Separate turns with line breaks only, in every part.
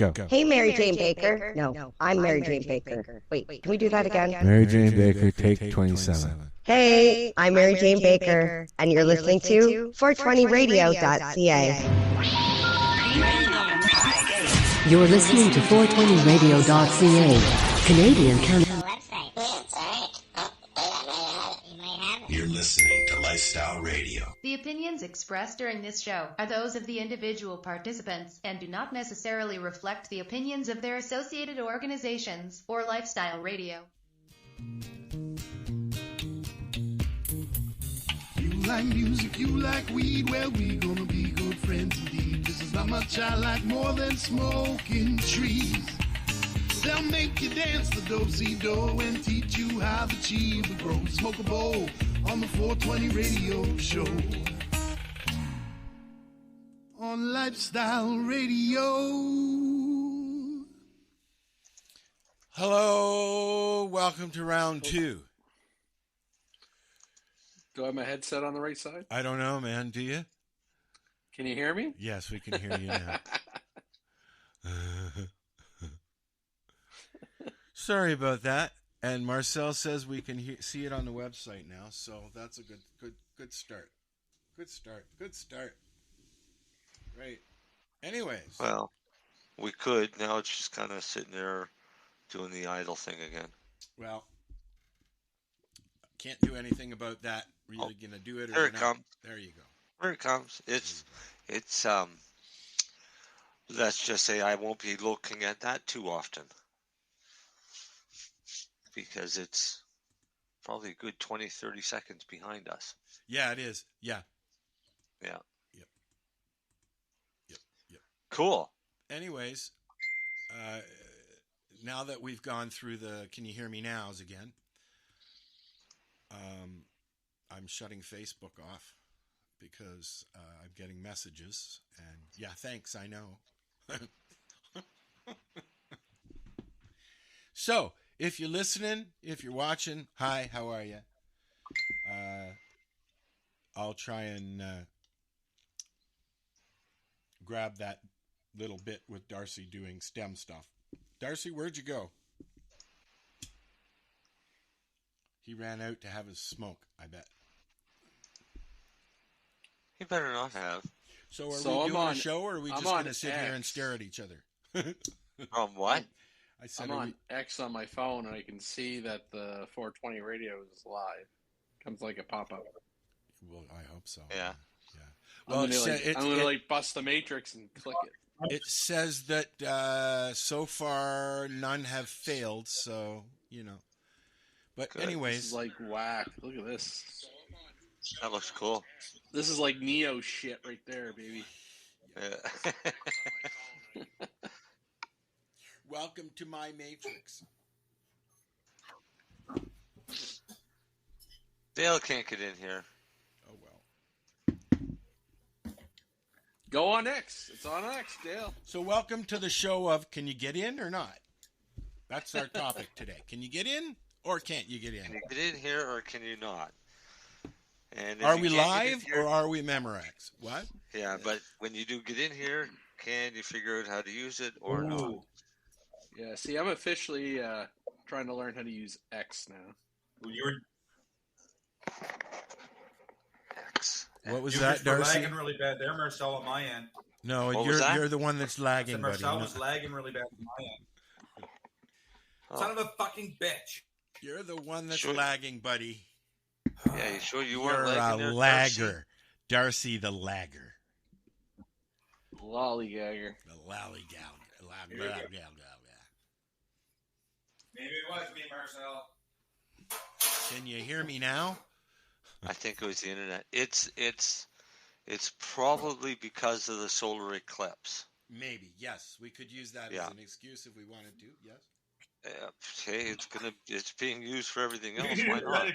Go.
Hey, Mary Jane Baker. No, I'm Mary Jane Baker. Wait, can we do that again?
Mary Jane Baker, take 27.
Hey, I'm Mary Jane Baker, and you're listening to 420radio.ca.
You're listening to 420radio.ca. Canadian Canada.
You're listening to Lifestyle Radio.
The opinions expressed during this show are those of the individual participants and do not necessarily reflect the opinions of their associated organizations or Lifestyle Radio.
You like music, you like weed, well, we gonna be good friends indeed. This is not much I like more than smoking trees. They'll make you dance the do-si-do and teach you how the cheese will grow. Smoke a bowl on the 420 radio show. On Lifestyle Radio.
Hello, welcome to round 2.
Do I have my headset on the right side?
I don't know, man. Do you?
Can you hear me?
Yes, we can hear you now. Sorry about that. And Marcel says we can see it on the website now, so that's a good start. Good start. Right. Anyways.
Well, we could. Now it's just kind of sitting there doing the idle thing again.
Well, can't do anything about that. Are you going to do it or
there it
not?
comes.
There you go.
There it comes. It's let's just say I won't be looking at that too often. Because it's probably a good 20, 30 seconds behind us.
Yeah, it is. Yeah.
Yeah.
Yep.
Cool.
Anyways, now that we've gone through the can you hear me nows again, I'm shutting Facebook off because I'm getting messages. And yeah, thanks, I know. So, if you're listening, if you're watching, hi, how are you? I'll try and grab that little bit with Darcy doing STEM stuff. Darcy, where'd you go? He ran out to have his smoke, I bet.
He better not have.
So are we doing a show, or are we just going to sit here and stare at each other?
On what?
I said
I'm on X on my phone, and I can see that the 420 radio is live. Comes like a pop-up.
Well, I hope so.
Yeah.
Well,
I'm gonna bust the matrix and click it.
It says that so far none have failed, so you know. But
Good.
anyways,
This is like whack. Look at this.
That looks cool.
This is like Neo shit right there, baby.
Yeah.
Welcome to my matrix.
Dale can't get in here.
Oh well.
Go on X. It's on X, Dale.
So welcome to the show of can you get in or not? That's our topic today. Can you get in or can't you get in?
Can you get in here or can you not? And
are we live or are we Memorex? What?
Yeah, but when you do get in here, can you figure out how to use it or not?
Yeah, see, I'm officially trying to learn how to use X now.
X.
What was that, Darcy?
Lagging really bad there, Marcel, on my end.
No, you're the one that's lagging, buddy.
Marcel was lagging really bad on my end. Son of a fucking bitch.
You're the one that's lagging, buddy.
Yeah, you sure you weren't
lagging
there,
lagger. Darcy the lagger.
Lollygagger.
The lollygagger.
Maybe it was me, Marcel.
Can you hear me now?
I think it was the internet. It's probably because of the solar eclipse.
Maybe, yes. We could use that as an excuse if we wanted to, yes.
Hey, it's being used for everything else. Why not?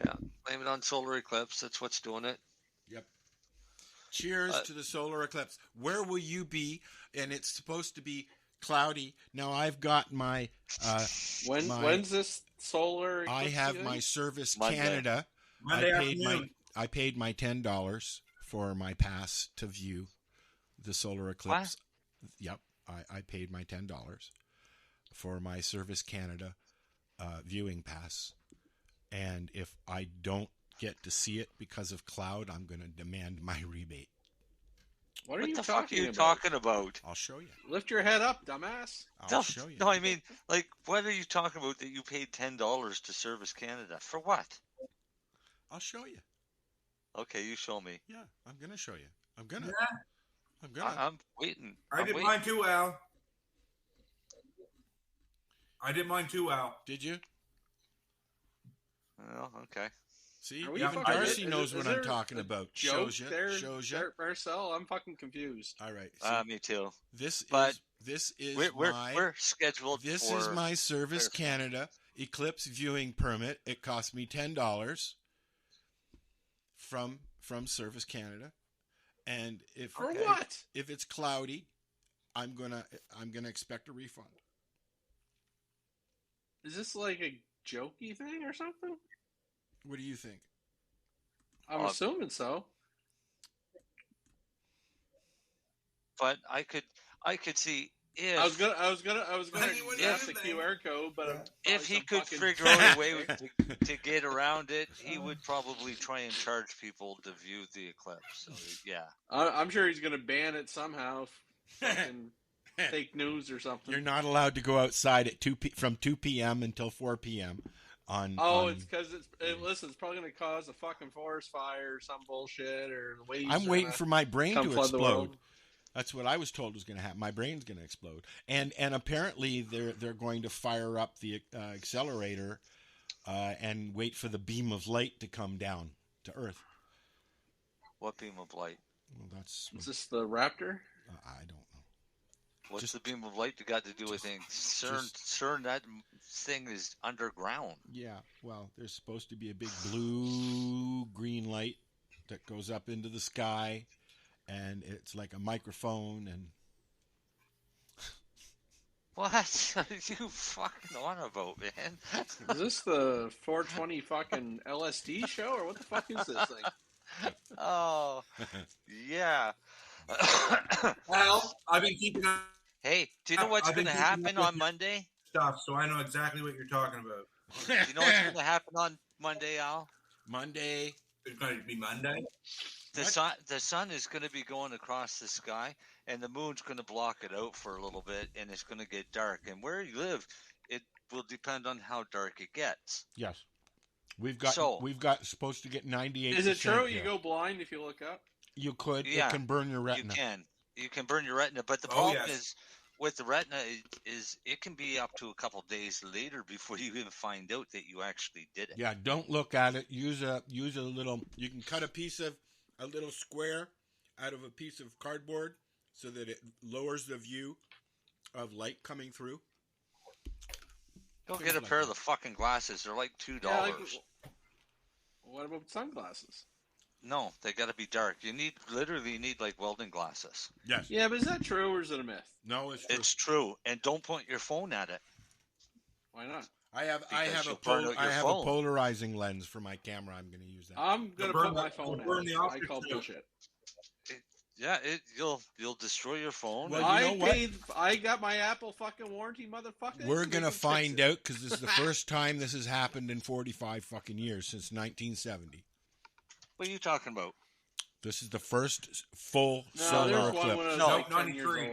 Yeah, blame it on solar eclipse. That's what's doing it.
Yep. Cheers to the solar eclipse. Where will you be? And it's supposed to be cloudy. Now I've got my
when's this solar eclipse?
I have my Service
Monday.
Canada.
Monday afternoon.
I paid my $10 for my pass to view the solar eclipse. Yep, I paid my $10 for my Service Canada viewing pass, and if I don't get to see it because of cloud, I'm going to demand my rebate.
What
the
you
fuck are you
about?
talking about?
I'll show you.
Lift your head up, dumbass.
I'll show you.
No, I mean, like, what are you talking about that you paid $10 to Service Canada? For what?
I'll show you.
Okay, you show me.
Yeah, I'm going to show you. I'm going to.
Yeah.
I'm waiting.
I did mine too, Al. I did mine too, Al.
Did you?
Oh, okay.
See,
Are we
even
fucking-
Darcy knows
is
what
there
I'm talking
a
about.
joke
Shows you.
there,
Shows you.
there, Marcel, I'm fucking confused.
All right. See,
Me too.
this
But
is
we're scheduled.
This
for
is my Service Canada Eclipse viewing permit. It cost me $10 from Service Canada, and if
what?
If it's cloudy, I'm gonna expect a refund.
Is this like a jokey thing or something?
What do you think?
I'm assuming so.
But I could see if
I was gonna guess the QR code, but
if he could figure out a way to get around it, he would probably try and charge people to view the eclipse. So, yeah,
I'm sure he's gonna ban it somehow. Fucking fake news or something.
You're not allowed to go outside at from 2 p.m. until 4 p.m.
It's because it's probably going to cause a fucking forest fire or some bullshit, or the waves.
I'm waiting for my brain to explode.
The
That's what I was told was going to happen. My brain's going to explode, and apparently they're going to fire up the accelerator and wait for the beam of light to come down to Earth.
What beam of light?
Well,
is this the Raptor?
I don't know.
What's the beam of light got to do with things? CERN, that thing is underground.
Yeah, well, there's supposed to be a big blue-green light that goes up into the sky, and it's like a microphone. And
what are you fucking on about, man?
Is this the 420 fucking LSD show, or what the fuck is this thing?
Oh, yeah.
Al, I've been keeping on.
Hey, do you know what's going to happen on Monday?
Stuff, so I know exactly what you're talking about.
Do you know what's going to happen on Monday, Al?
Monday.
It's going to be Monday?
The sun is going to be going across the sky, and the moon's going to block it out for a little bit, and it's going to get dark. And where you live, it will depend on how dark it gets.
Yes. We've got supposed to get 98%.
Is it true you go blind if you look up?
You could.
Yeah,
it can burn your retina.
You can burn your retina, but the problem is with the retina is it can be up to a couple days later before you even find out that you actually did it.
Yeah, don't look at it. Use a little. You can cut a little square out of a piece of cardboard so that it lowers the view of light coming through.
Go get a pair of the fucking glasses. They're like $2.
Yeah, what about sunglasses?
No, they got to be dark. You need like welding glasses.
Yes.
Yeah, but is that true or is it a myth?
No, it's true.
It's true, and don't point your phone at it.
Why not?
I have a polarizing lens for my camera. I'm going to use that.
I'm going to put my phone at it. I call bullshit.
You'll destroy your phone.
Well,
I got my Apple fucking warranty, motherfucker.
We're going to find out because this is the first time this has happened in 45 fucking years since 1970.
What are you talking about?
This is the first full solar eclipse.
No, 93.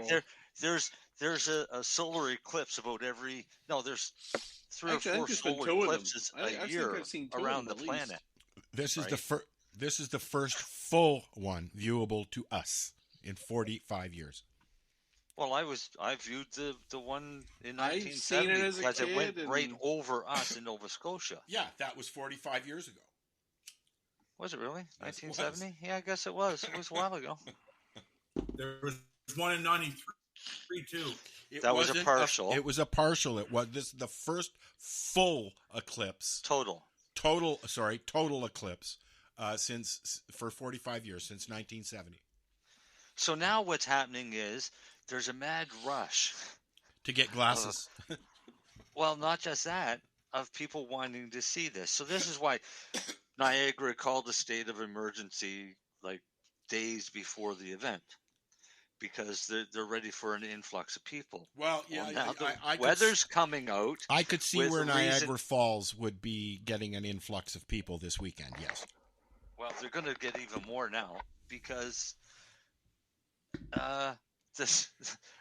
There's a solar eclipse about every. No, there's 3 or 4 solar eclipses a year around the planet.
This is This is the first full one viewable to us in 45 years.
Well, I viewed the one in 1970 because it went right over us in Nova Scotia.
Yeah, that was 45 years ago.
Was it really? 1970? Yeah, I guess it was. It was a while ago.
There was one in 93 too.
That was a partial.
It was a partial. It was the first full eclipse. Total eclipse for 45 years since 1970.
So now what's happening is there's a mad rush
to get glasses.
Well, not just that, of people wanting to see this. So this is why Niagara called a state of emergency like days before the event. because they're ready for an influx of people.
Well, yeah,
now the
I
weather's coming out.
I could see where Niagara Falls would be getting an influx of people this weekend. Yes.
Well, they're going to get even more now because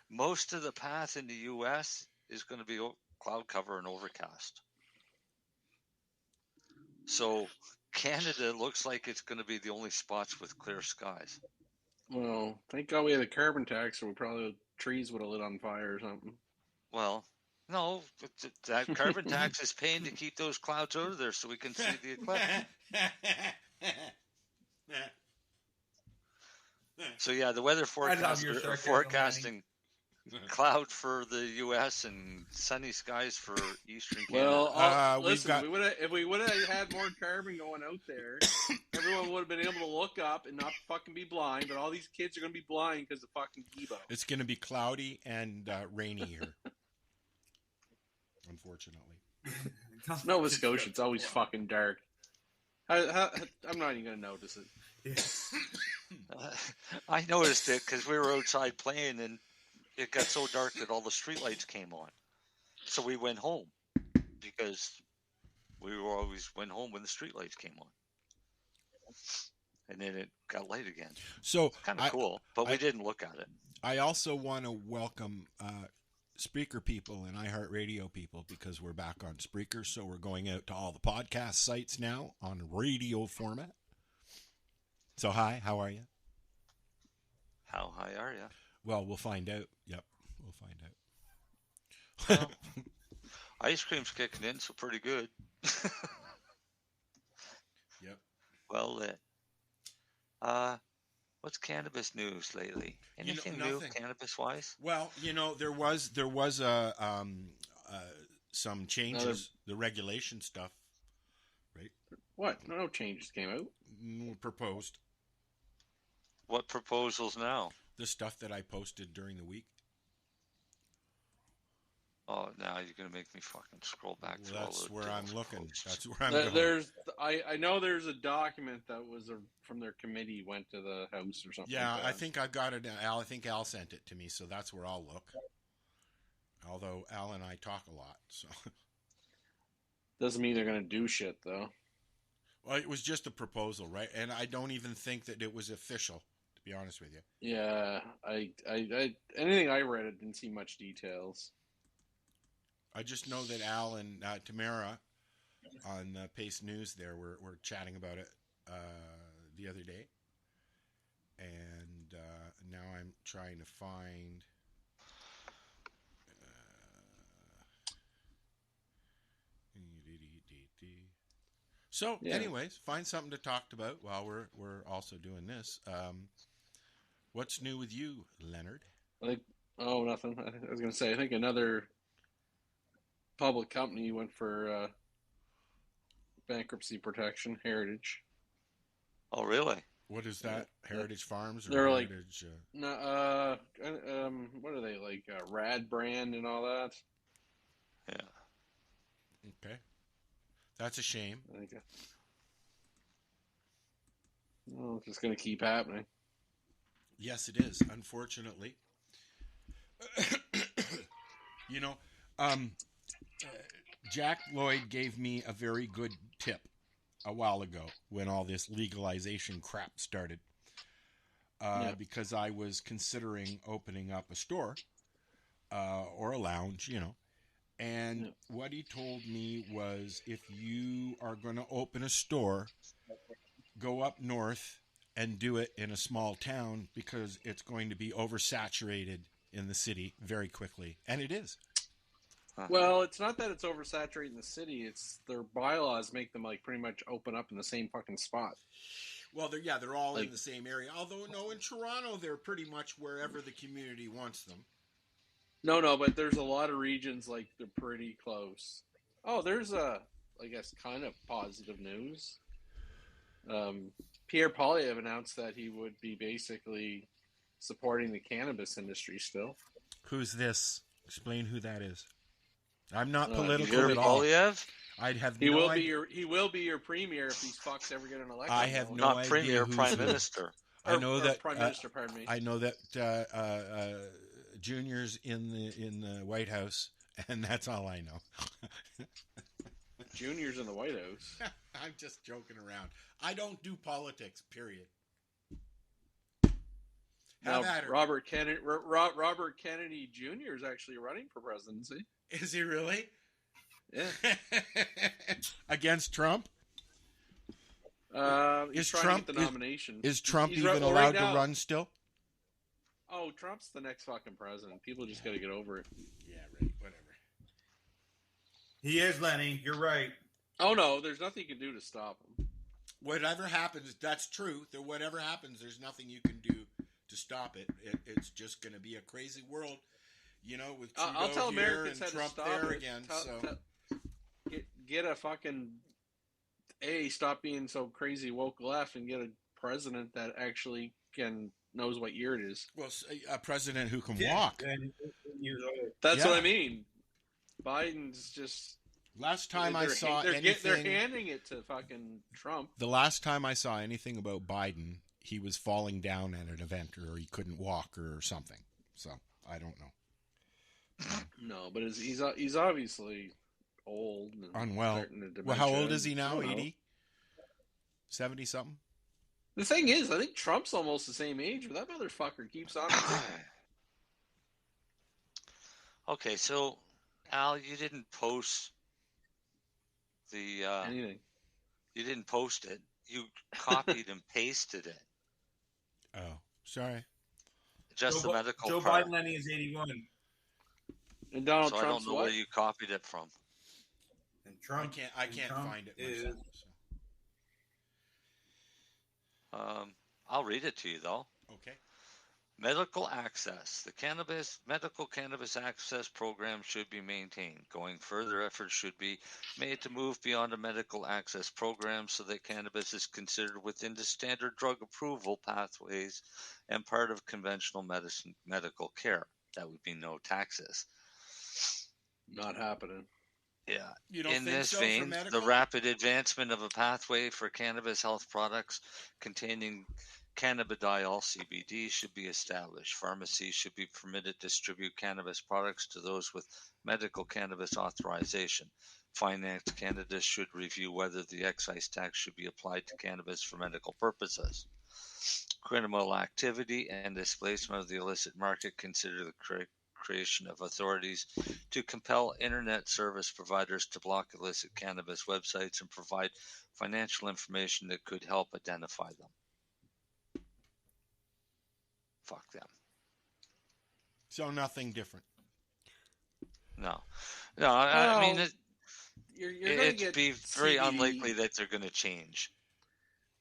most of the path in the U.S. is going to be cloud cover and overcast. So Canada looks like it's going to be the only spots with clear skies.
Well, thank God we had a carbon tax, or trees would have lit on fire or something.
Well, no, that carbon tax is paying to keep those clouds out of there so we can see the eclipse. So yeah, the weather forecasters are forecasting cloud for the U.S. and sunny skies for Eastern Canada.
Well, listen, if we would have had more carbon going out there, everyone would have been able to look up and not fucking be blind. But all these kids are going to be blind because of fucking Debo.
It's going to be cloudy and rainy here, unfortunately.
Nova Scotia, it's always fucking dark. I'm not even going to notice it.
I noticed it because we were outside playing and it got so dark that all the streetlights came on. So we went home because we always went home when the streetlights came on. And then it got light again.
So
kind of cool, but we didn't look at it.
I also want to welcome Spreaker people and iHeartRadio people because we're back on Spreaker. So we're going out to all the podcast sites now on radio format. So hi, how are you?
How high are you?
Well, we'll find out. Yep, we'll find out.
Well, ice cream's kicking in, so pretty good.
Yep.
Well lit. What's cannabis news lately? Anything new cannabis-wise?
Well, there was some changes, the regulation stuff, right?
What? No changes came out.
Proposed.
What proposals now?
The stuff that I posted during the week.
Oh, now you're gonna make me fucking scroll back through all those.
That's where I'm looking. That's where I'm going.
I know there's a document that was from their committee went to the House or something.
Yeah,
like that.
I think I got it. I think Al sent it to me, so that's where I'll look. Although Al and I talk a lot, so
doesn't mean they're gonna do shit though.
Well, it was just a proposal, right? And I don't even think that it was official, to be honest with you.
Yeah, I anything I read, it didn't see much details.
I just know that Al and Tamara on Pace News there were chatting about it the other day. And now I'm trying to find... So, anyways, find something to talk about while we're also doing this. What's new with you, Leonard?
Nothing. I was going to say, I think another public company went for bankruptcy protection, Heritage.
Oh, really?
What is that? Heritage Farms or
they're
Heritage?
What are they, like Rad Brand and all that?
Yeah. Okay. That's a shame.
Well, it's just going to keep happening.
Yes, it is, unfortunately. Jack Lloyd gave me a very good tip a while ago when all this legalization crap started. Because I was considering opening up a store or a lounge, And what he told me was, if you are going to open a store, go up north and do it in a small town because it's going to be oversaturated in the city very quickly. And it is.
Well, it's not that it's oversaturated in the city. It's their bylaws make them pretty much open up in the same fucking spot.
Well, they're all in the same area. Although, no, in Toronto, they're pretty much wherever the community wants them.
No, but there's a lot of regions they're pretty close. Oh, there's I guess, kind of positive news. Pierre Poilievre announced that he would be basically supporting the cannabis industry still.
Who's this? Explain who that is. I'm not political
Pierre
at all.
Poilievre?
I'd have
he will be your premier if these fucks ever get an election.
I have no
not
idea.
premier, prime minister.
I know that
Prime Minister, pardon me.
I know that Junior's in the White House, and that's all I know.
Junior's in the White House.
I'm just joking around. I don't do politics. Period.
Now, Robert Kennedy Jr. is actually running for presidency.
Is he really?
Yeah.
Against Trump?
He's trying to get the nomination.
Is Trump
he's
even allowed to run still?
Oh, Trump's the next fucking president. People just got to get over it.
Yeah, right. Whatever.
He is, Lenny. You're right.
Oh, no. There's nothing you can do to stop him.
Whatever happens, that's true. Whatever happens, there's nothing you can do to stop it. It's just going to be a crazy world, with Trudeau
I'll tell
here
Americans
and
how
Trump
to stop
there
it.
again.
Get a fucking stop being so crazy woke left and get a president that actually knows what year it is.
Well, a president who can walk.
That's what I mean. Biden's just.
Last time I saw anything,
they're handing it to fucking Trump.
The last time I saw anything about Biden, he was falling down at an event, or he couldn't walk, or something. So I don't know.
No, but he's obviously old and
unwell. Well, how old is he now? 80? 70 something?
The thing is, I think Trump's almost the same age, but that motherfucker keeps on.
Okay, so Al, you didn't post the
anything.
You didn't post it. You copied and pasted it.
Oh, sorry.
Just the medical
Joe
part.
Biden, Lenny, is 81.
And Donald
so
Trump's
I don't know where you copied it from.
And Trump.
I can't find it myself.
I'll read it to you though.
Okay.
Medical access. The medical cannabis access program should be maintained. Going further, efforts should be made to move beyond a medical access program so that cannabis is considered within the standard drug approval pathways and part of conventional medical care. That would be no taxes.
Not happening.
Yeah.
You don't
In
think
this
so
vein,
for
the rapid advancement of a pathway for cannabis health products containing cannabidiol (CBD) should be established. Pharmacies should be permitted to distribute cannabis products to those with medical cannabis authorization. Finance Canada should review whether the excise tax should be applied to cannabis for medical purposes. Criminal activity and displacement of the illicit market consider the creation of authorities to compel internet service providers to block illicit cannabis websites and provide financial information that could help identify them. Fuck them.
So nothing different.
No. I mean, it'd be very
CBD.
unlikely that they're going to change.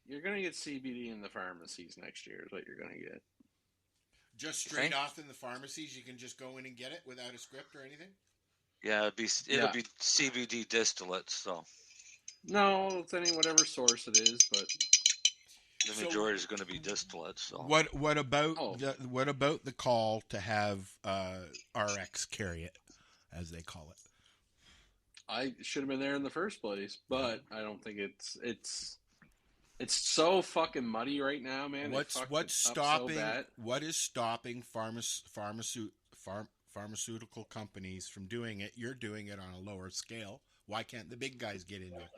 You're going to get CBD in the pharmacies next year is what you're going to get.
Just straight off in the pharmacies, you can just go in and get it without a script or anything?
Yeah, it'll be CBD distillates, so.
No, it's whatever source it is, but
the majority is going to be distillates. So.
What about the call to have RX carry it, as they call it?
I should have been there in the first place, but I don't think it's so fucking muddy right now, man.
What is stopping pharmaceutical companies from doing it? You're doing it on a lower scale. Why can't the big guys get into it?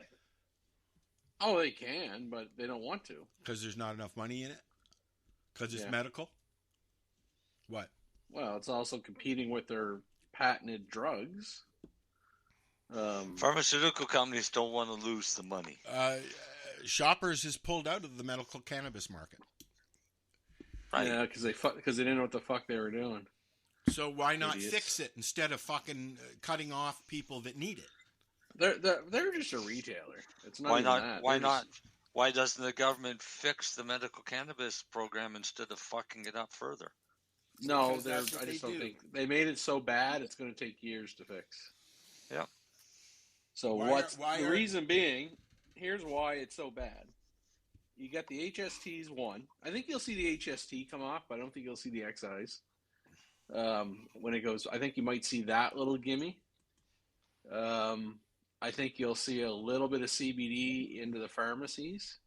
Oh, they can, but they don't want to.
Because there's not enough money in it? Because it's medical? What?
Well, it's also competing with their patented drugs.
Pharmaceutical companies don't want to lose the money.
Shoppers has pulled out of the medical cannabis market.
Right. Yeah, because they didn't know what the fuck they were doing.
So why not fix it instead of fucking cutting off people that need it?
They're just a retailer. It's not.
Why not? Why doesn't the government fix the medical cannabis program instead of fucking it up further?
No, I just don't think they made it so bad. It's going to take years to fix.
Yeah.
So the reason being? Here's why it's so bad. You got the HSTs one. I think you'll see the HST come off, but I don't think you'll see the excise. When it goes, I think you might see that little gimme. I think you'll see a little bit of CBD into the pharmacies.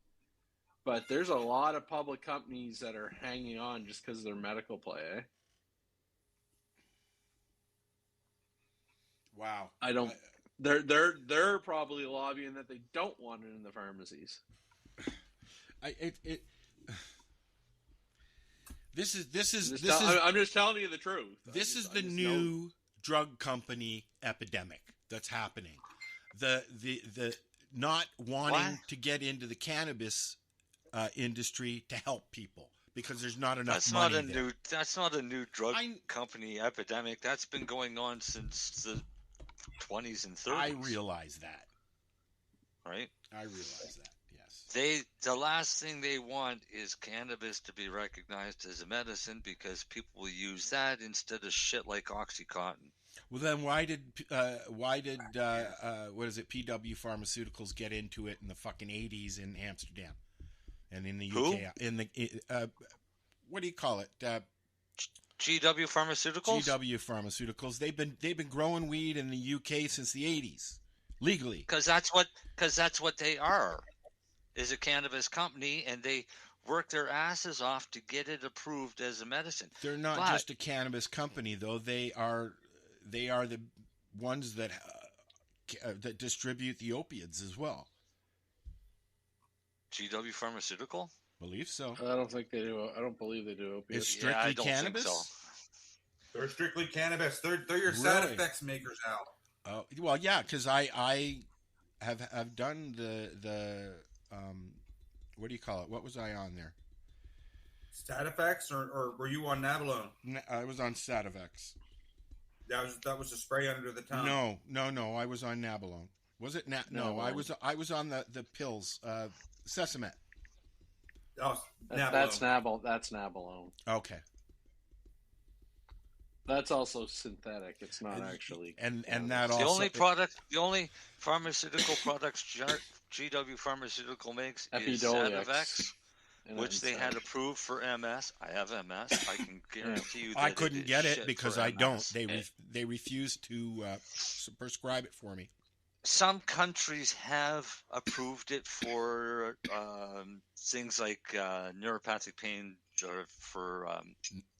But there's a lot of public companies that are hanging on just because of their medical play. Eh?
Wow.
I don't. They're probably lobbying that they don't want it in the pharmacies.
I'm
just telling you the truth.
This is the new drug company epidemic that's happening. The not wanting to get into the cannabis industry to help people because there's not enough money.
That's not a new drug company epidemic. That's been going on since the 20s and 30s.
I realize that.
Right?
I realize that. Yes.
The last thing they want is cannabis to be recognized as a medicine because people will use that instead of shit like OxyContin.
Well, then why did what is it? PW Pharmaceuticals get into it in the fucking 80s in Amsterdam and in the UK? In the what do you call it?
GW Pharmaceuticals.
GW Pharmaceuticals. They've been growing weed in the UK since the 80s legally.
Because that's what they are, is a cannabis company, and they work their asses off to get it approved as a medicine.
They're not just a cannabis company, though. They are the ones that distribute the opiates as well.
GW Pharmaceutical?
Believe so.
I don't think they do. I don't believe they do opiates.
It's strictly cannabis.
Think so.
They're strictly cannabis. They're your side effects makers out.
Well, yeah, because I have done the what do you call it? What was I on there?
Side effects, or were you on Nabalone?
I was on Sativex.
That was a spray under the tongue.
No. I was on Nabalone. Was it No, I was on the pills. Sesamet.
Oh,
that's Nabalone.
Okay.
That's also synthetic. It's not actually.
And that also
the only pharmaceutical products GW Pharmaceutical makes is Sativex, which they had approved for MS. I have MS. I can guarantee you that
I couldn't get it because I don't.
MS.
They refused to prescribe it for me.
Some countries have approved it for things like neuropathic pain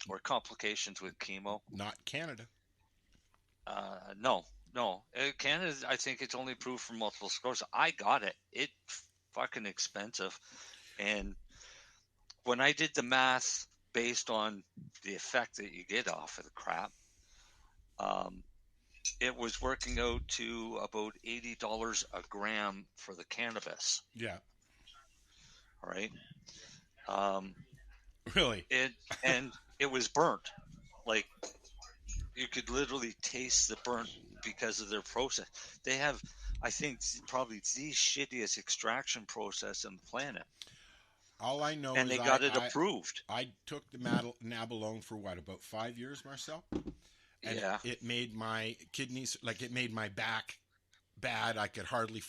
or complications with chemo.
Not Canada.
No. Canada, I think it's only approved for multiple sclerosis. I got it. It's fucking expensive. And when I did the math based on the effect that you get off of the crap, it was working out to about $80 a gram for the cannabis.
Yeah.
All right.
Really?
It was burnt. Like, you could literally taste the burnt because of their process. They have, I think, probably the shittiest extraction process on the planet.
All I know
and
is
they got it approved.
I took the Nabalone for about 5 years, Marcel? And it made my kidneys, it made my back bad. I can hardly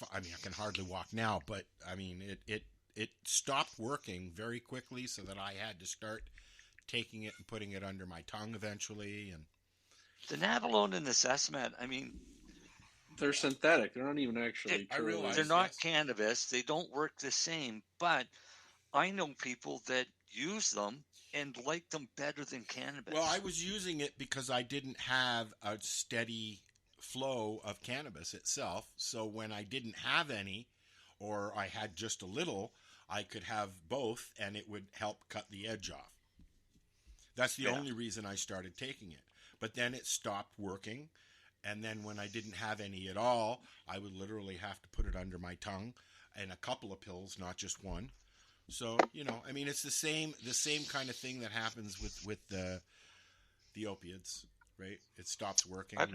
walk now, but it stopped working very quickly so that I had to start taking it and putting it under my tongue eventually. And
the Nabalone and the Sesamet,
they're synthetic. They're not even actually
I realize,
they're not cannabis. They don't work the same, but I know people that use them and like them better than cannabis.
Well, I was using it because I didn't have a steady flow of cannabis itself. So when I didn't have any, or I had just a little, I could have both, and it would help cut the edge off. That's the only reason I started taking it. But then it stopped working, and then when I didn't have any at all, I would literally have to put it under my tongue, and a couple of pills, not just one. So, it's the same kind of thing that happens with the opiates, right? It stops working.
I've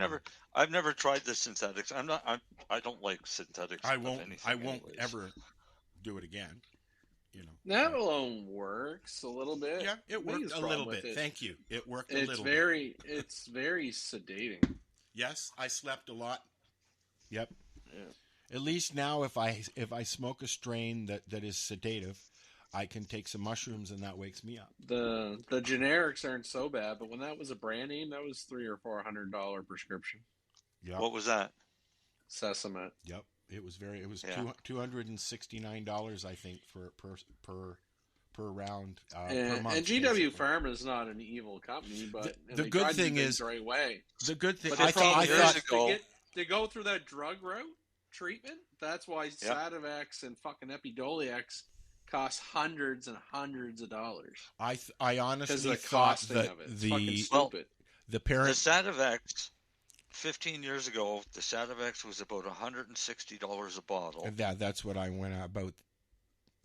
never tried the synthetics. I don't like synthetics.
I won't ever do it again.
Nabalone works a little bit.
Yeah, it worked a little bit. Thank you. It worked a little
bit. It's very sedating.
Yes, I slept a lot. Yep.
Yeah.
At least now, if I smoke a strain that is sedative, I can take some mushrooms and that wakes me up.
The generics aren't so bad, but when that was a brand name, that was $300 or $400 prescription.
Yep.
What was that?
Sesamet.
Yep. It was
Yeah.
$269, I think, per round. Per
And
month,
GW Pharma is not an evil company, but
the good thing is
the right way.
The good thing,
But
I thought
to go through that drug route treatment, that's why Sativex and fucking Epidiolex cost hundreds and hundreds of dollars.
I honestly
thought
that the
Sativex 15 years ago, the Sativex was about $160 a bottle.
And that's what I went about.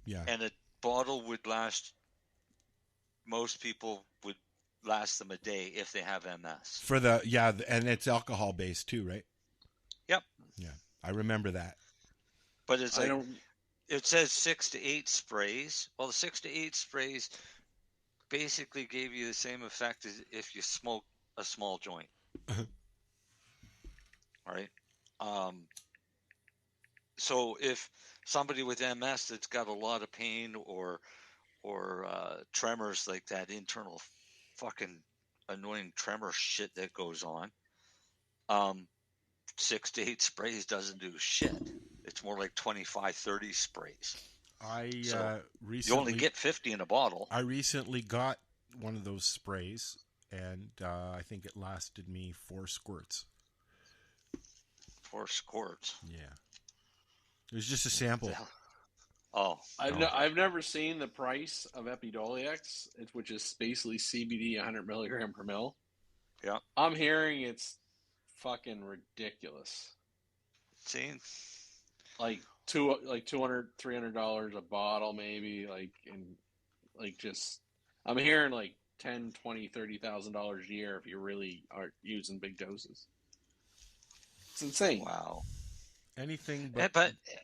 Yeah.
And a bottle would last, most people would last them a day if they have MS.
And it's alcohol based too, right?
Yep.
Yeah. I remember that.
But it's it says 6 to 8 sprays. Well, the 6 to 8 sprays basically gave you the same effect as if you smoke a small joint. Right? So if somebody with MS that's got a lot of pain or tremors, like that internal fucking annoying tremor shit that goes on, 6 to 8 sprays doesn't do shit. It's more like 25, 30 sprays.
Recently,
you only get 50 in a bottle.
I recently got one of those sprays, and I think it lasted me 4 squirts.
4 squirts?
Yeah. It was just a sample.
Oh.
I've never seen the price of Epidiolex, which is basically CBD 100 milligram per mil.
Yeah.
I'm hearing it's fucking ridiculous.
See?
Like $200, $300 a bottle, maybe. I'm hearing like $10,000, $20,000, $30,000 a year if you really are using big doses. It's insane.
Wow.
Anything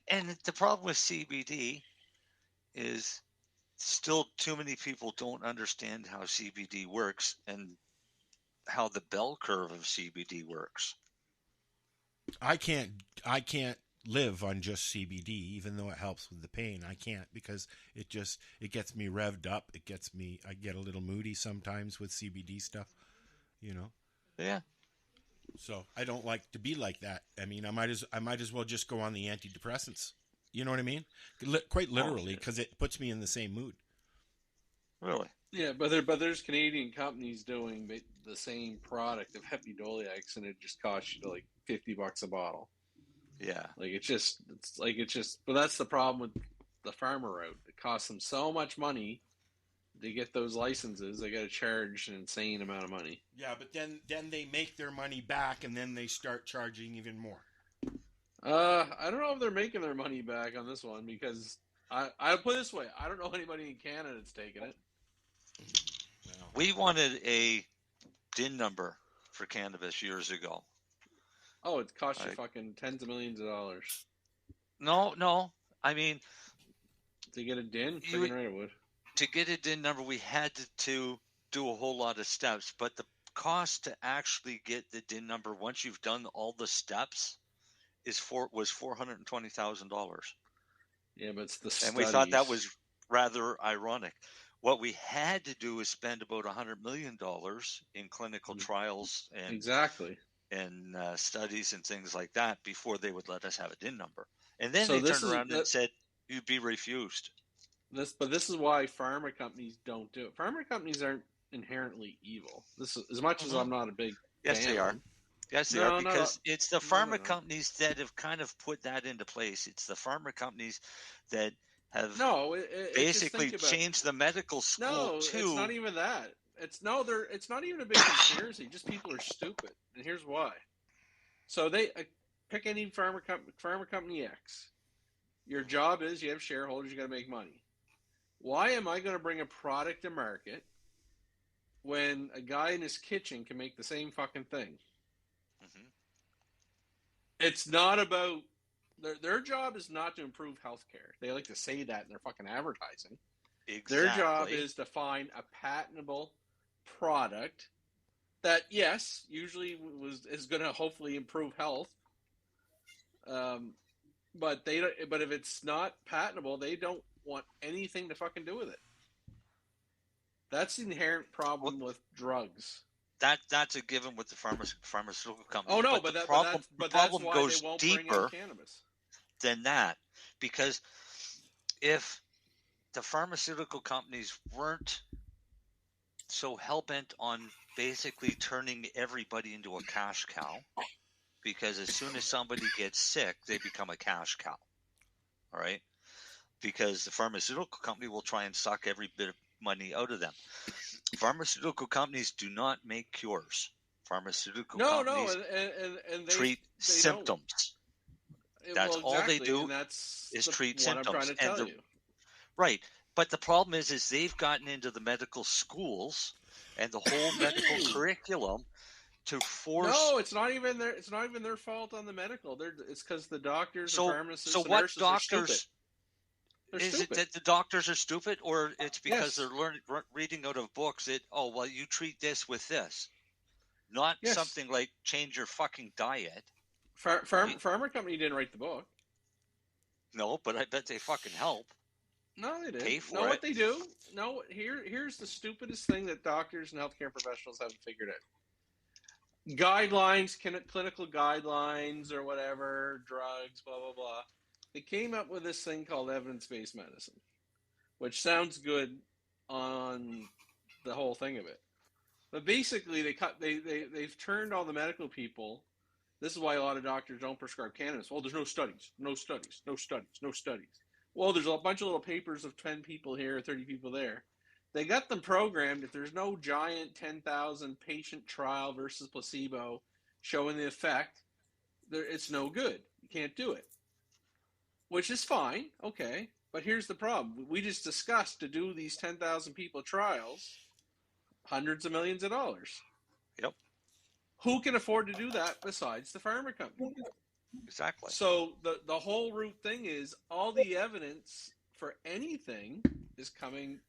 and the problem with CBD is still too many people don't understand how CBD works and how the bell curve of CBD works.
I can't live on just CBD, even though it helps with the pain. I can't, because it gets me revved up. I get a little moody sometimes with CBD stuff,
Yeah.
So I don't like to be like that. I mean, I might as well just go on the antidepressants. You know what I mean? Quite literally, because it puts me in the same mood.
Really?
Yeah, but there's Canadian companies doing the same product of Epidiolex, and it just costs you like $50 a bottle.
Yeah.
But that's the problem with the pharma route. It costs them so much money to get those licenses. They got to charge an insane amount of money.
Yeah, but then they make their money back, and then they start charging even more.
I don't know if they're making their money back on this one, because I put it this way: I don't know anybody in Canada that's taking it.
No.
We wanted a DIN number for cannabis years ago.
Oh, it cost you fucking tens of millions of dollars.
No. I mean,
to get a DIN, freaking right it would.
To get a DIN number, we had to do a whole lot of steps, but the cost to actually get the DIN number once you've done all the steps was $420,000.
Yeah, but it's the studies.
And we thought that was rather ironic. What we had to do is spend about $100 million in clinical trials and and studies and things like that before they would let us have a DIN number. And then they turned around and said you'd be refused.
But this is why pharma companies don't do it. Pharma companies aren't inherently evil. This is, as much as I'm not a big
yes,
fan
they are. Yes, they are, because it's the pharma companies that have kind of put that into place. It's the pharma companies that have basically changed the medical school too.
It's not even that. It's not even a big conspiracy. Just people are stupid, and here's why. So they pick any pharma company X. Your job is you have shareholders. You got to make money. Why am I going to bring a product to market when a guy in his kitchen can make the same fucking thing? Mm-hmm. It's not about their job is not to improve healthcare. They like to say that in their fucking advertising.
Exactly.
Their job is to find a patentable product that, yes, usually is going to hopefully improve health. But if it's not patentable, they don't want anything to fucking do with it. That's the inherent problem with drugs.
That's a given with the pharmaceutical company.
Oh no,
but
that's
problem
why
goes
they won't
deeper.
bring in cannabis.
than that, because if the pharmaceutical companies weren't so hell-bent on basically turning everybody into a cash cow, because as soon as somebody gets sick, they become a cash cow, all right? Because the pharmaceutical company will try and suck every bit of money out of them. Pharmaceutical companies do not make cures. Pharmaceutical companies
and
treat symptoms. That's all they do is treat symptoms.
I'm trying to tell you.
Right. But the problem is they've gotten into the medical schools and the whole medical curriculum to force.
No, it's not even their fault on the medical. It's because the doctors, the pharmacists, and
what
nurses
doctors?
are stupid.
Is it that the doctors are stupid, or it's because they're reading out of books that, you treat this with this, not something like change your fucking diet.
Pharma company didn't write the book.
No, but I bet they fucking help.
No, they didn't.
Pay for
know
it.
What they do? No, here's the stupidest thing that doctors and healthcare professionals haven't figured out. Guidelines, clinical guidelines or whatever, drugs, blah, blah, blah. They came up with this thing called evidence-based medicine, which sounds good on the whole thing of it. But basically, they've turned all the medical people. This is why a lot of doctors don't prescribe cannabis. Well, there's no studies. Well, there's a bunch of little papers of 10 people here, 30 people there. They got them programmed. If there's no giant 10,000 patient trial versus placebo showing the effect, it's no good. You can't do it. Which is fine, okay. But here's the problem. We just discussed to do these 10,000 people trials, hundreds of millions of dollars.
Yep.
Who can afford to do that besides the pharma company?
Exactly.
So the whole root thing is all the evidence for anything is coming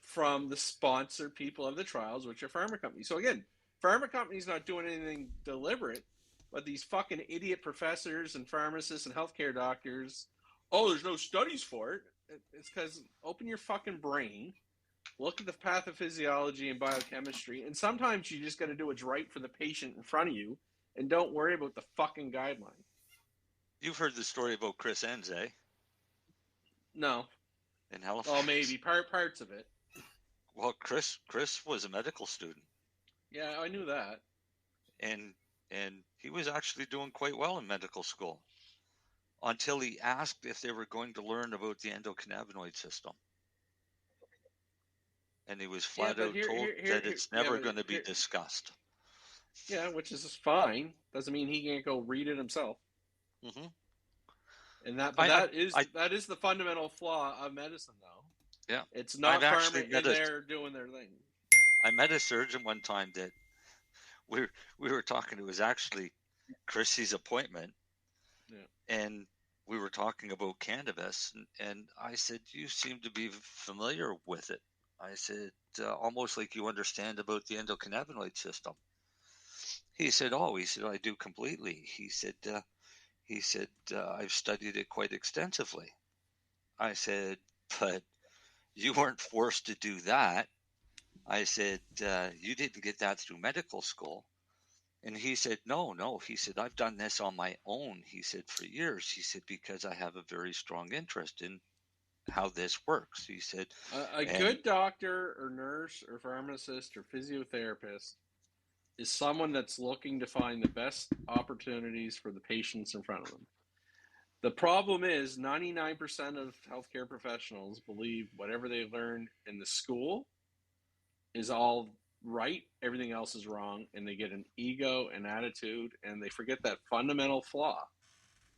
from the sponsored people of the trials, which are pharma companies. So again, pharma companies not doing anything deliberate, but these fucking idiot professors and pharmacists and healthcare doctors, there's no studies for it. It's because open your fucking brain, look at the pathophysiology and biochemistry, and sometimes you just got to do what's right for the patient in front of you, and don't worry about the fucking guideline.
You've heard the story about Chris Enns, eh?
No.
In Halifax?
Oh, maybe. Parts of it.
Well, Chris was a medical student.
Yeah, I knew that.
And he was actually doing quite well in medical school until he asked if they were going to learn about the endocannabinoid system. And he was flat out told that it's never going to be discussed.
Yeah, which is fine. Doesn't mean he can't go read it himself.
Mm-hmm.
And that is the fundamental flaw of medicine, though.
Yeah,
it's not pharma in there doing their thing.
I met a surgeon one time that we were talking. It was actually Chrissy's appointment, and we were talking about cannabis, and I said, "You seem to be familiar with it." I said, "Almost like you understand about the endocannabinoid system." He said, I do completely. He said, I've studied it quite extensively. I said, but you weren't forced to do that. I said, you didn't get that through medical school. And he said, no. He said, I've done this on my own. He said, for years. He said, because I have a very strong interest in how this works. He said,
a good doctor or nurse or pharmacist or physiotherapist is someone that's looking to find the best opportunities for the patients in front of them. The problem is 99% of healthcare professionals believe whatever they learned in the school is all right, everything else is wrong, and they get an ego and attitude, and they forget that fundamental flaw.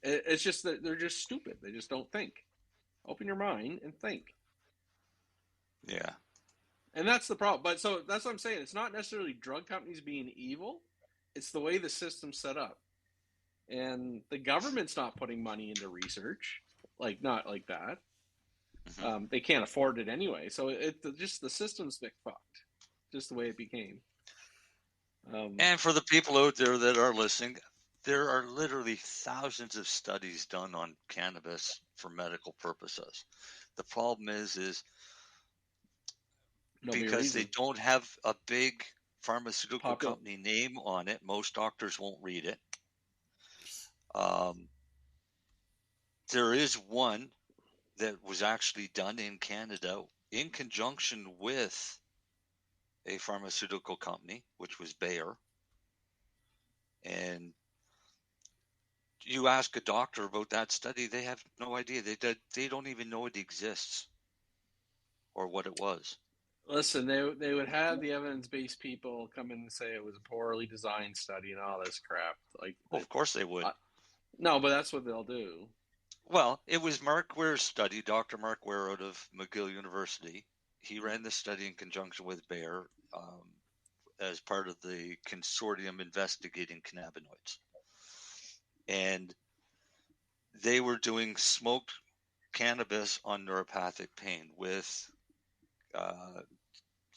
It's just that they're just stupid. They just don't think. Open your mind and think.
Yeah.
And that's the problem. But so that's what I'm saying. It's not necessarily drug companies being evil. It's the way the system's set up. And the government's not putting money into research, not like that. Mm-hmm. They can't afford it anyway. So just the system's fucked, just the way it became.
And for the people out there that are listening, there are literally thousands of studies done on cannabis for medical purposes. The problem is because they don't have a big pharmaceutical company name on it, most doctors won't read it. there is one that was actually done in Canada in conjunction with a pharmaceutical company, which was Bayer. And you ask a doctor about that study, they have no idea. They don't even know it exists or what it was.
Listen, they would have the evidence-based people come in and say it was a poorly designed study and all this crap. Like,
Of course they would.
No, but that's what they'll do.
Well, it was Mark Ware's study, Dr. Mark Ware out of McGill University. He ran the study in conjunction with Bayer as part of the consortium investigating cannabinoids. And they were doing smoked cannabis on neuropathic pain with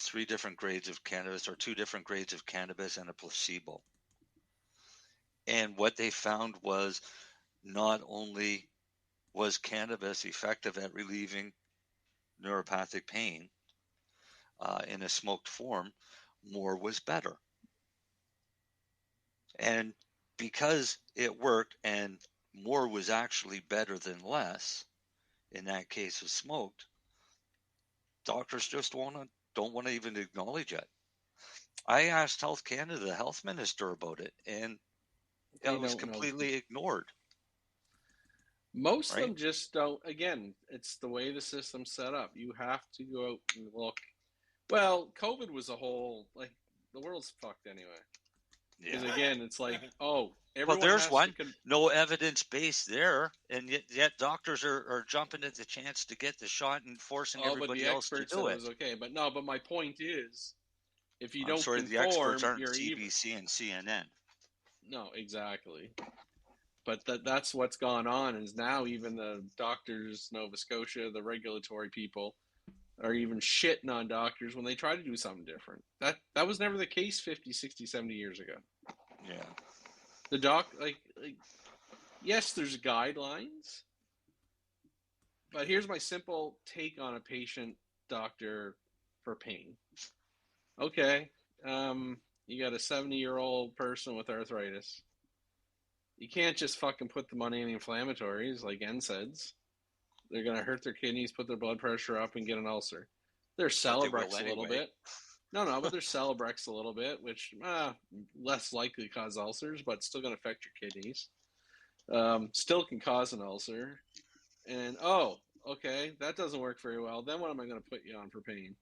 3 different grades of cannabis, or 2 different grades of cannabis and a placebo. And what they found was not only was cannabis effective at relieving neuropathic pain in a smoked form, more was better. And because it worked and more was actually better than less, in that case of smoked, doctors just don't want to even acknowledge it. I asked Health Canada, the health minister, about it, and it was completely ignored.
Most of them just don't. Again, it's the way the system's set up. You have to go out and look. Well, COVID was a whole, like, the world's fucked anyway. Because again, it's like, everyone
there's one. No evidence base there, and yet doctors are jumping at the chance to get the shot and forcing everybody else to do it.
Was okay, but my point is, if you don't
conform,
the
experts aren't CBC and CNN.
No, exactly. But that's what's gone on, is now even the doctors, Nova Scotia, the regulatory people, are even shitting on doctors when they try to do something different. That was never the case 50, 60, 70 years ago.
Yeah.
The like yes, there's guidelines, but here's my simple take on a patient doctor for pain. Okay, you got a 70-year-old person with arthritis. You can't just fucking put the money in inflammatories like NSAIDs. They're going to hurt their kidneys, put their blood pressure up, and get an ulcer. There's Celebrex a little bit. No, but there's Celebrex a little bit, which less likely to cause ulcers, but still going to affect your kidneys. Still can cause an ulcer. And, okay, that doesn't work very well. Then what am I going to put you on for pain?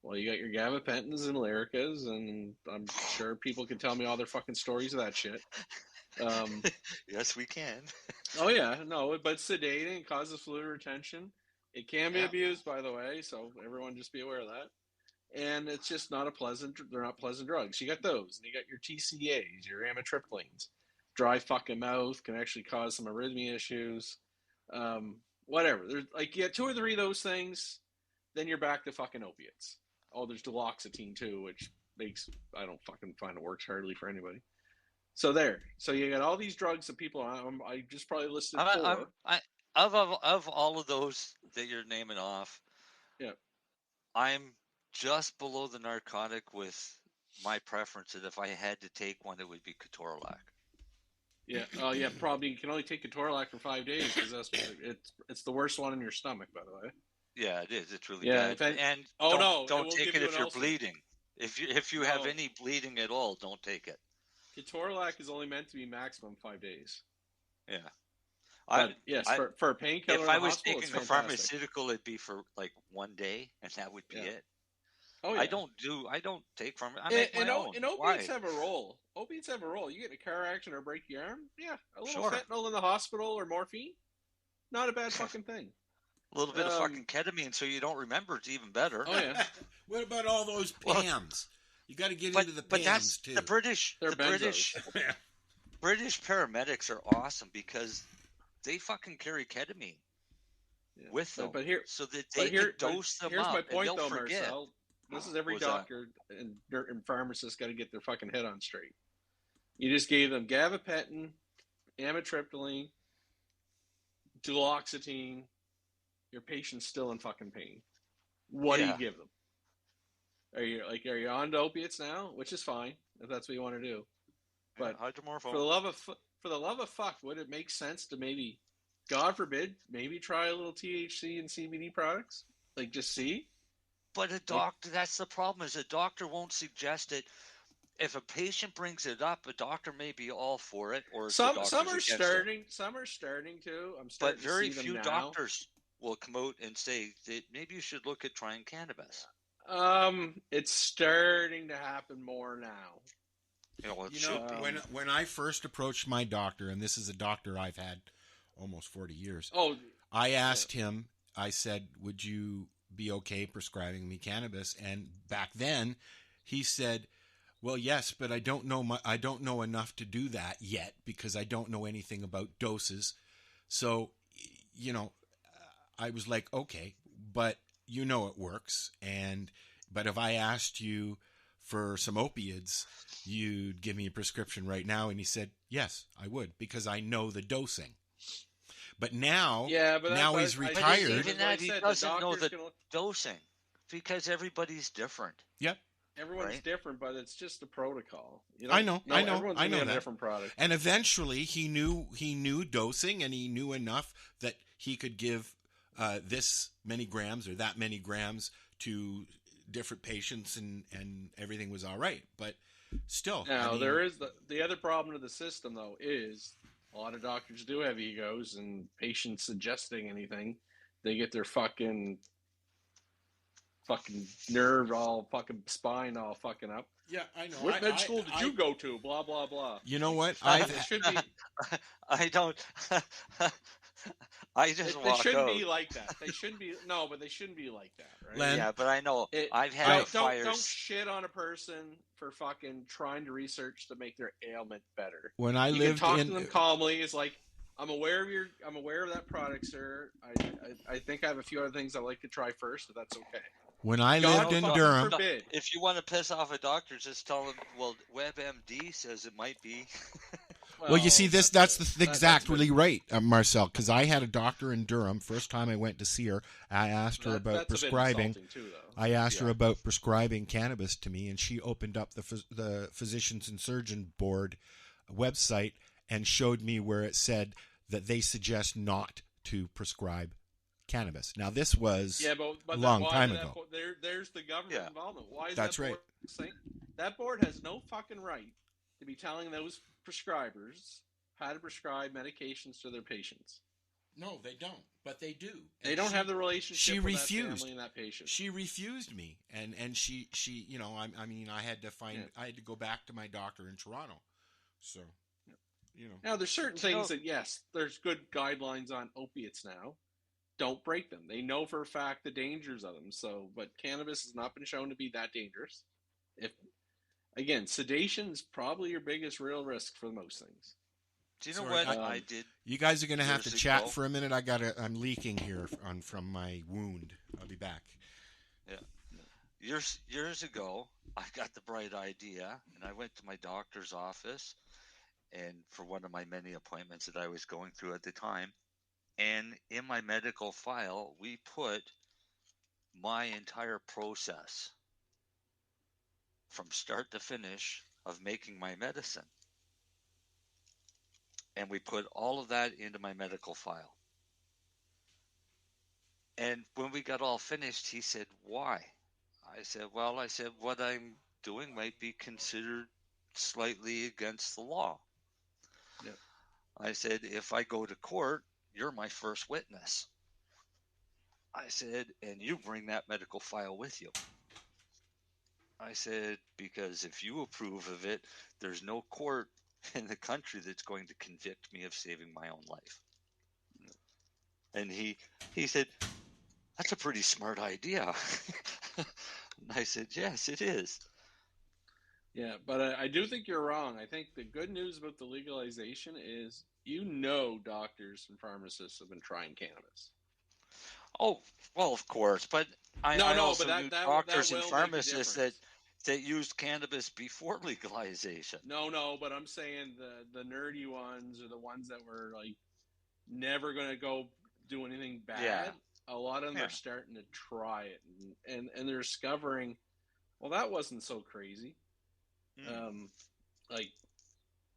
Well, you got your gabapentins and Lyricas, and I'm sure people can tell me all their fucking stories of that shit.
Yes, we can.
Oh, yeah, no, but sedating causes fluid retention. It can be abused, by the way, so everyone just be aware of that. And it's just not they're not pleasant drugs. You got those, and you got your TCAs, your amitriptylines. Dry fucking mouth can actually cause some arrhythmia issues. Whatever. There's like, you get 2 or 3 of those things, then you're back to fucking opiates. Oh, there's duloxetine too, which I don't fucking find it works hardly for anybody. So there. So you got all these drugs that people, I just probably listed 4.
Of all of those that you're naming off,
yeah,
I'm just below the narcotic with my preference that if I had to take one, it would be Ketorolac.
Yeah. Oh, yeah. Probably you can only take Ketorolac for 5 days because it's the worst one in your stomach, by the way.
Yeah, it is. It's really bad. And don't take it if you're bleeding. If you have any bleeding at all, don't take it.
Ketorolac is only meant to be maximum 5 days.
Yeah.
For a painkiller,
if I was taking a pharmaceutical, it'd be for like 1 day, and that would be it.
Oh, yeah.
I don't take pharmaceuticals.
And opiates have a role. Opiates have a role. You get in a car accident or break your arm, a little fentanyl in the hospital or morphine, not a bad fucking thing.
A little bit of fucking ketamine, so you don't remember. It's even better.
Oh yeah.
What about all those PAMs? You got to get into the PAMs too.
The British paramedics are awesome because they fucking carry ketamine with them, so that they can dose them up.
Here's my point, though,
forget.
Marcel. This is every doctor and pharmacist got to get their fucking head on straight. You just gave them gabapentin, amitriptyline, duloxetine. Your patient's still in fucking pain. What do you give them? Are you on to opiates now? Which is fine if that's what you want to do. But for the love of fuck, would it make sense to maybe God forbid, maybe try a little THC and CBD products. Like, just see.
But a doctor, that's the problem, is a doctor won't suggest it. If a patient brings it up, a doctor may be all for it, or
some are starting. Some are starting to. I'm starting
but very
to see
few
them now.
doctors will come out and say that maybe you should look at trying cannabis.
It's starting to happen more now.
When I first approached my doctor, and this is a doctor I've had almost 40 years. I asked him. I said, "Would you be okay prescribing me cannabis?" And back then, he said, "Well, yes, but I don't know enough to do that yet because I don't know anything about doses." So, I was like, "Okay, but it works." But if I asked you for some opiates, you'd give me a prescription right now. And he said, "Yes, I would, because I know the dosing." But now, he's retired.
Even that, he doesn't know the dosing because everybody's different.
Yep.
Everyone's different, but it's just a protocol.
I know.
Everyone's
I know
on
that.
a different product.
And eventually, he knew dosing, and he knew enough that he could give this many grams or that many grams to different patients, and everything was all right. But still,
now there is the other problem to the system, though, is a lot of doctors do have egos, and patients suggesting anything, they get their fucking nerve all fucking spine all fucking up.
Yeah, I know.
What med school did you go to? Blah blah blah.
You know what?
Should be.
I don't. I just
They shouldn't be like that. They shouldn't be. No, but they shouldn't be like that, right?
Len,
yeah, but I know. I've had fires.
Don't shit on a person for fucking trying to research to make their ailment better.
When I
you
lived
can talk to them calmly. It's like, I'm aware of that product, sir. I think I have a few other things I'd like to try first, if that's okay.
When I lived in Durham,
if you want to piss off a doctor, just tell them, well, WebMD says it might be.
Well, you see, that's exactly right, Marcel, because I had a doctor in Durham. First time I went to see her, I asked her about prescribing. I asked her about prescribing cannabis to me, and she opened up the Physicians and Surgeon Board website and showed me where it said that they suggest not to prescribe cannabis. Now, this was a long time ago.
There's the government involvement. Why is
that's
that board
right.
saying that board has no fucking right to be telling those prescribers how to prescribe medications to their patients?
No, they don't, but they do.
They don't have the relationship with that family and that patient.
She refused me, and she I had to I had to go back to my doctor in Toronto. So,
Now, there's certain things that, yes, there's good guidelines on opiates now. Don't break them. They know for a fact the dangers of them. So, but cannabis has not been shown to be that dangerous. Again, sedation is probably your biggest real risk for most things.
Do you know what I did?
You guys are going to have to chat for a minute. I'm leaking here from my wound. I'll be back.
Yeah. Years ago, I got the bright idea, and I went to my doctor's office, and for one of my many appointments that I was going through at the time, and in my medical file, we put my entire process from start to finish of making my medicine. And we put all of that into my medical file. And when we got all finished, he said, "Why?" I said, what I'm doing might be considered slightly against the law.
Yeah.
I said, if I go to court, you're my first witness. I said, and you bring that medical file with you. I said, because if you approve of it, there's no court in the country that's going to convict me of saving my own life. And he said, that's a pretty smart idea. And I said, yes, it is.
Yeah, but I do think you're wrong. I think the good news about the legalization is, doctors and pharmacists have been trying cannabis.
Oh, well, of course. But I also knew doctors and pharmacists that used cannabis before legalization.
No, but I'm saying the nerdy ones, or the ones that were like never going to go do anything bad.
Yeah.
A lot of them are starting to try it, and they're discovering, well, that wasn't so crazy.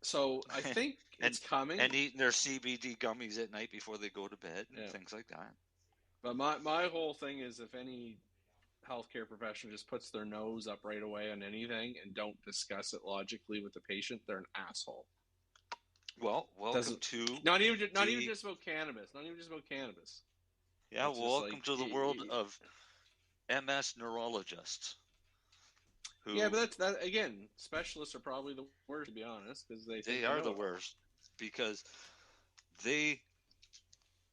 So I think it's coming.
And eating their CBD gummies at night before they go to bed and things like that.
But my whole thing is, if any healthcare professional just puts their nose up right away on anything and don't discuss it logically with the patient, they're an asshole.
Well, welcome to
not even just about cannabis. Not even just about cannabis.
Yeah, welcome to the world of MS neurologists.
Yeah, but that again, specialists are probably the worst, to be honest, because they
are the worst because they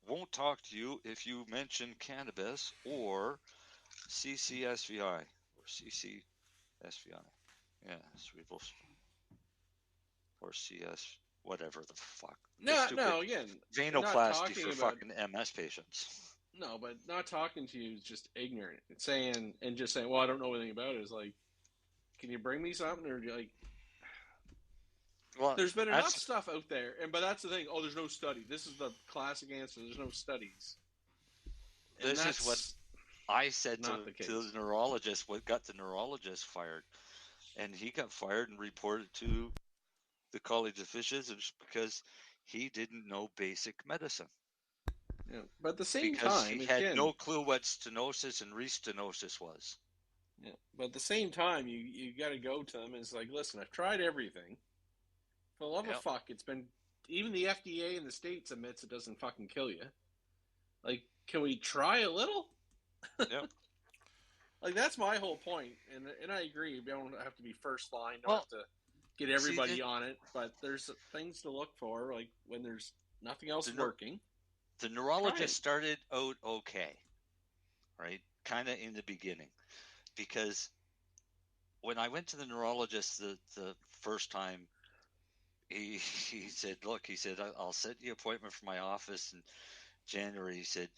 won't talk to you if you mention cannabis or CCSVI or CCSVI. Yeah, cerebral or CS, whatever the fuck.
No, again,
venoplasty for fucking MS patients.
No, but not talking to you is just ignorant. It's saying, well, I don't know anything about it. It's like, can you bring me something? Or like, well, there's been enough stuff out there, but that's the thing. Oh, there's no study. This is the classic answer. There's no studies.
This is what I said to the neurologist. What got the neurologist fired, and he got fired and reported to the College of Physicians because he didn't know basic medicine.
Yeah, but at the same time,
he had no clue what stenosis and restenosis was.
Yeah, but at the same time, you got to go to them and it's like, listen, I've tried everything. For the love of fuck, it's been, even the FDA in the States admits it doesn't fucking kill you. Like, can we try a little?
Yep.
Like, that's my whole point, and I agree. You don't have to be first line, don't have to get everybody on it, but there's things to look for, like when there's nothing else working.
The neurologist started out okay, right? Kind of in the beginning, because when I went to the neurologist the first time, he said, look, he said, I'll set the appointment for my office in January. He said,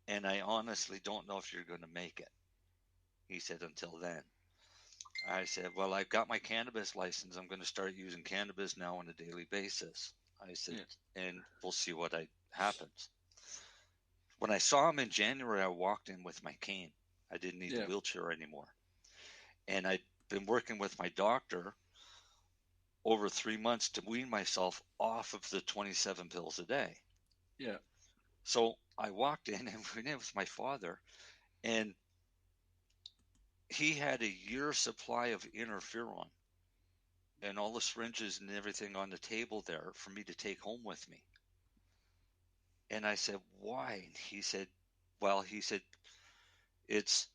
and I honestly don't know if you're going to make it. He said, until then. I said, well, I've got my cannabis license. I'm going to start using cannabis now on a daily basis. I said, and we'll see what happens. When I saw him in January, I walked in with my cane. I didn't need the wheelchair anymore. And I'd been working with my doctor over 3 months to wean myself off of the 27 pills a day.
Yeah.
So I walked in and went in with my father, and he had a year's supply of interferon and all the syringes and everything on the table there for me to take home with me. And I said, why? And he said, it's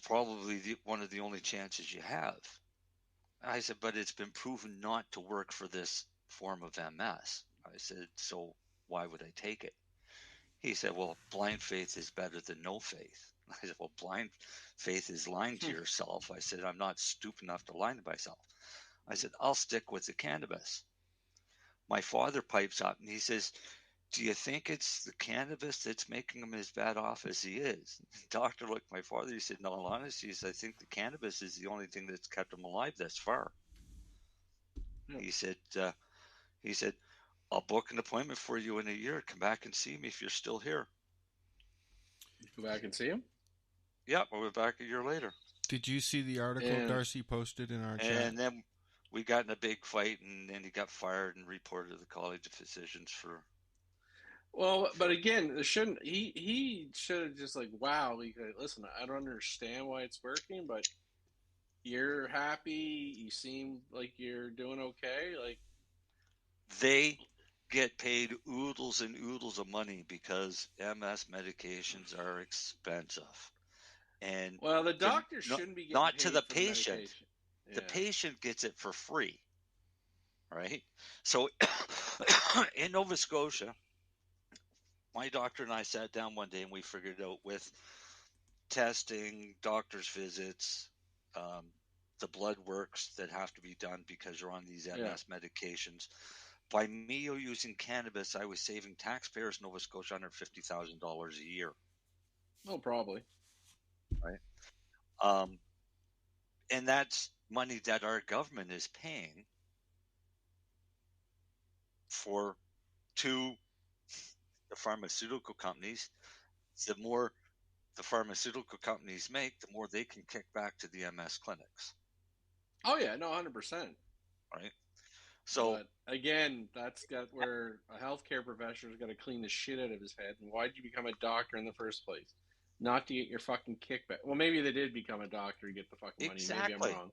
probably one of the only chances you have. I said, but it's been proven not to work for this form of MS. I said, so why would I take it? He said, well, blind faith is better than no faith. I said, well, blind faith is lying to yourself. I said, I'm not stupid enough to lie to myself. I said, I'll stick with the cannabis. My father pipes up and he says, do you think it's the cannabis that's making him as bad off as he is? The doctor looked at my father. He said, no, in all honesty, I think the cannabis is the only thing that's kept him alive thus far. He said, I'll book an appointment for you in a year. Come back and see me if you're still here.
Go back and see him?
Yeah, we'll be back a year later.
Did you see the article Darcy posted in our chat?
And then we got in a big fight, and then he got fired and reported to the College of Physicians for...
Well, but again, he should have just like, wow, listen, I don't understand why it's working, but you're happy, you seem like you're doing okay. Like,
they get paid oodles and oodles of money because MS medications are expensive. And
well, the doctor shouldn't be getting
not
paid
to the
for
patient.
medication. Yeah.
The patient gets it for free, right? So in Nova Scotia, my doctor and I sat down one day and we figured out with testing, doctor's visits, the blood works that have to be done because you're on these MS medications. By me using cannabis, I was saving taxpayers in Nova Scotia $150,000 a year.
Oh, probably.
Right. And that's money that our government is paying to the pharmaceutical companies. The more the pharmaceutical companies make, the more they can kick back to the MS clinics.
Oh, yeah. No, 100%.
Right. So
but again, that's got where a healthcare professional is going to clean the shit out of his head. And why did you become a doctor in the first place? Not to get your fucking kickback. Well, maybe they did become a doctor to get the fucking money. Maybe I'm
exactly.
wrong.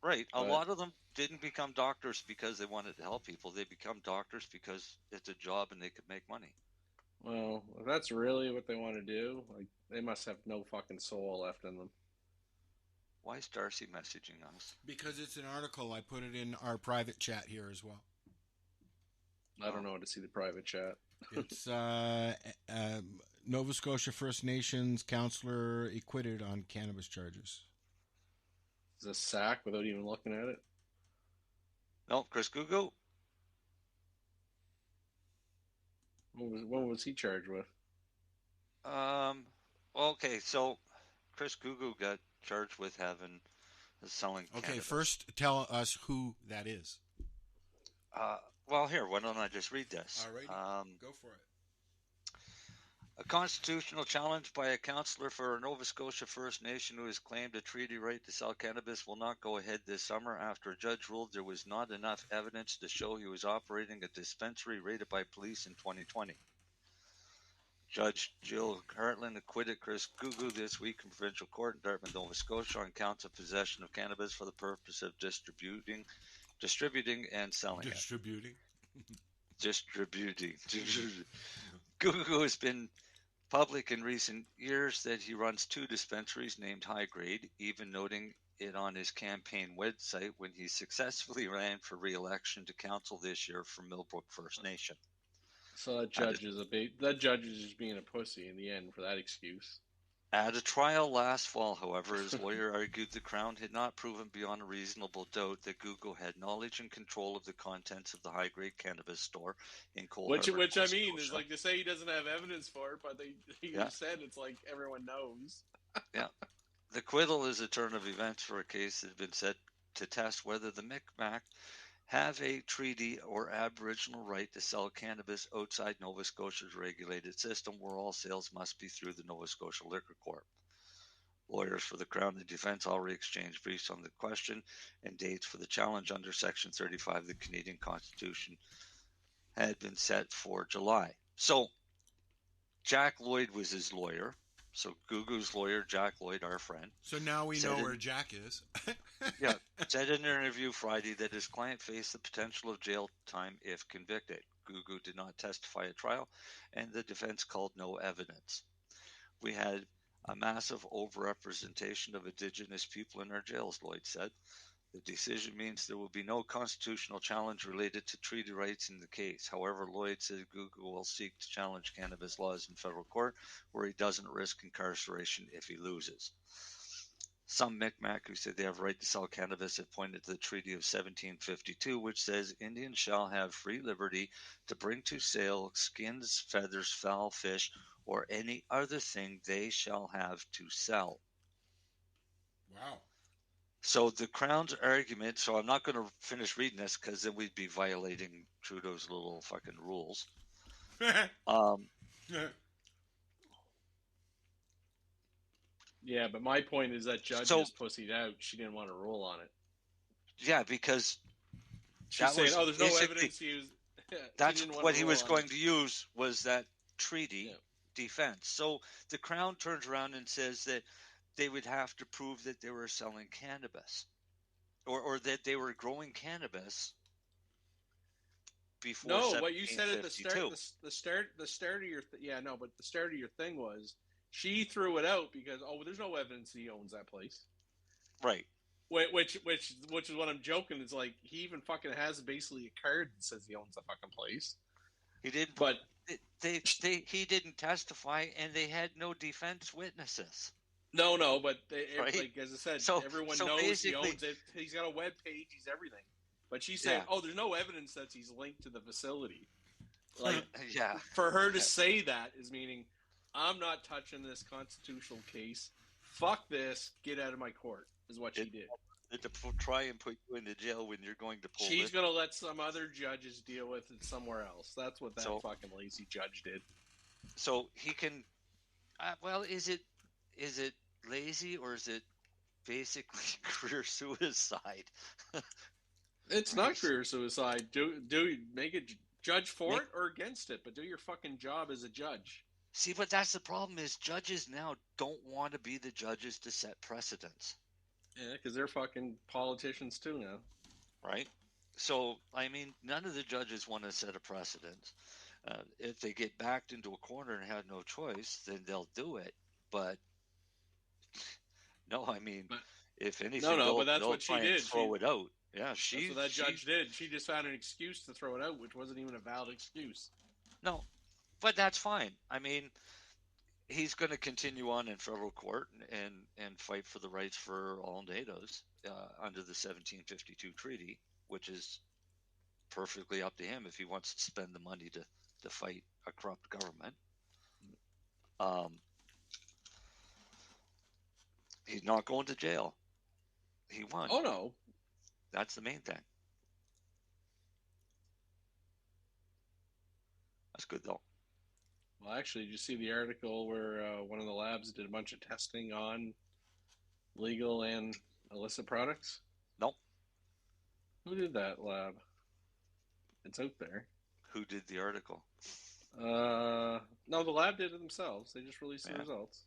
Right. A
But
lot of them didn't become doctors because they wanted to help people. They become doctors because it's a job and they could make money.
well, if that's really what they want to do, like they must have no fucking soul left in them.
Why is Darcy messaging us?
Because it's an article. I put it in our private chat here as well.
I don't know how to see the private chat.
It's Nova Scotia First Nations counselor acquitted on cannabis charges.
Is a sack without even looking at it?
No, Chris Gugu.
What was he charged with?
Okay, so Chris Gugu got charged with selling
Okay,
cannabis.
first tell us who that is.
Well, here, why don't I just read this?
All right, go for it.
A constitutional challenge by a councillor for a Nova Scotia First Nation who has claimed a treaty right to sell cannabis will not go ahead this summer after a judge ruled there was not enough evidence to show he was operating a dispensary raided by police in 2020. Judge Jill Hartland acquitted Chris Gugu this week in provincial court in Dartmouth, Nova Scotia on counts of possession of cannabis for the purpose of distributing and selling
Distributing.
Gugu has been public in recent years that he runs 2 dispensaries named High Grade, even noting it on his campaign website when he successfully ran for re-election to council this year for Millbrook First Nation.
So that judge is just being a pussy in the end for that excuse.
At a trial last fall, however, his lawyer argued the Crown had not proven beyond a reasonable doubt that Gugu had knowledge and control of the contents of the high-grade cannabis store in Cole
Which
Harbour,
I mean
Nova
is
Scotia.
like to say he doesn't have evidence for it, but he said it's like everyone knows.
Yeah. The acquittal is a turn of events for a case that had been set to test whether the Micmac have a treaty or Aboriginal right to sell cannabis outside Nova Scotia's regulated system, where all sales must be through the Nova Scotia Liquor Corp. Lawyers for the Crown and Defence already exchanged briefs on the question, and dates for the challenge under Section 35 of the Canadian Constitution had been set for July. So, Jack Lloyd was his lawyer. So, Gugu's lawyer, Jack Lloyd, our friend.
So now we know where Jack is.
Yeah, said in an interview Friday that his client faced the potential of jail time if convicted. Gugu did not testify at trial, and the defense called no evidence. We had a massive overrepresentation of Indigenous people in our jails, Lloyd said. The decision means there will be no constitutional challenge related to treaty rights in the case. However, Lloyd said Gugu will seek to challenge cannabis laws in federal court, where he doesn't risk incarceration if he loses. Some Micmac who said they have a right to sell cannabis have pointed to the Treaty of 1752, which says Indians shall have free liberty to bring to sale skins, feathers, fowl, fish, or any other thing they shall have to sell.
Wow.
So the Crown's argument, so I'm not going to finish reading this because then we'd be violating Trudeau's little fucking rules.
Yeah, but my point is that judge is pussied out. She didn't want to rule on it.
Yeah, because
she's saying, there's no evidence he was...
That's what he was going to use was that treaty defense. So the Crown turns around and says that they would have to prove that they were selling cannabis or that they were growing cannabis before 1752.
No, what you said at the start of your but the start of your thing was she threw it out because there's no evidence he owns that place.
Right.
Which is what I'm joking. It's like he even fucking has basically a card that says he owns the fucking place.
He did,
but
he didn't testify, and they had no defense witnesses.
No, but like as I said, everyone knows he owns it. He's got a web page. He's everything. But she said, there's no evidence that he's linked to the facility. Like, for her to say that is meaning I'm not touching this constitutional case. Fuck this. Get out of my court. Is what she did.
To try and put you into jail when you're going to pull.
She's going to let some other judges deal with it somewhere else. That's what that fucking lazy judge did.
So he can. Well, is it lazy or is it basically career suicide?
It's not career suicide. Do make a judge for it or against it, but do your fucking job as a judge.
See, but that's the problem is judges now don't want to be the judges to set precedents.
Yeah, because they're fucking politicians too now.
Right? So, I mean, none of the judges want to set a precedent. If they get backed into a corner and have no choice, then they'll do it. But, no, I mean, if anything,
but that's
they'll
what she
try and
did.
throw it out. Yeah,
that's what that judge did. She just found an excuse to throw it out, which wasn't even a valid excuse.
No, but that's fine. I mean, he's going to continue on in federal court and fight for the rights for all natives under the 1752 treaty, which is perfectly up to him if he wants to spend the money to fight a corrupt government. He's not going to jail. He won.
Oh, no.
That's the main thing. That's good, though.
Well, actually, did you see the article where one of the labs did a bunch of testing on legal and illicit products?
Nope.
Who did that lab? It's out there.
Who did the article?
No, the lab did it themselves. They just released the results.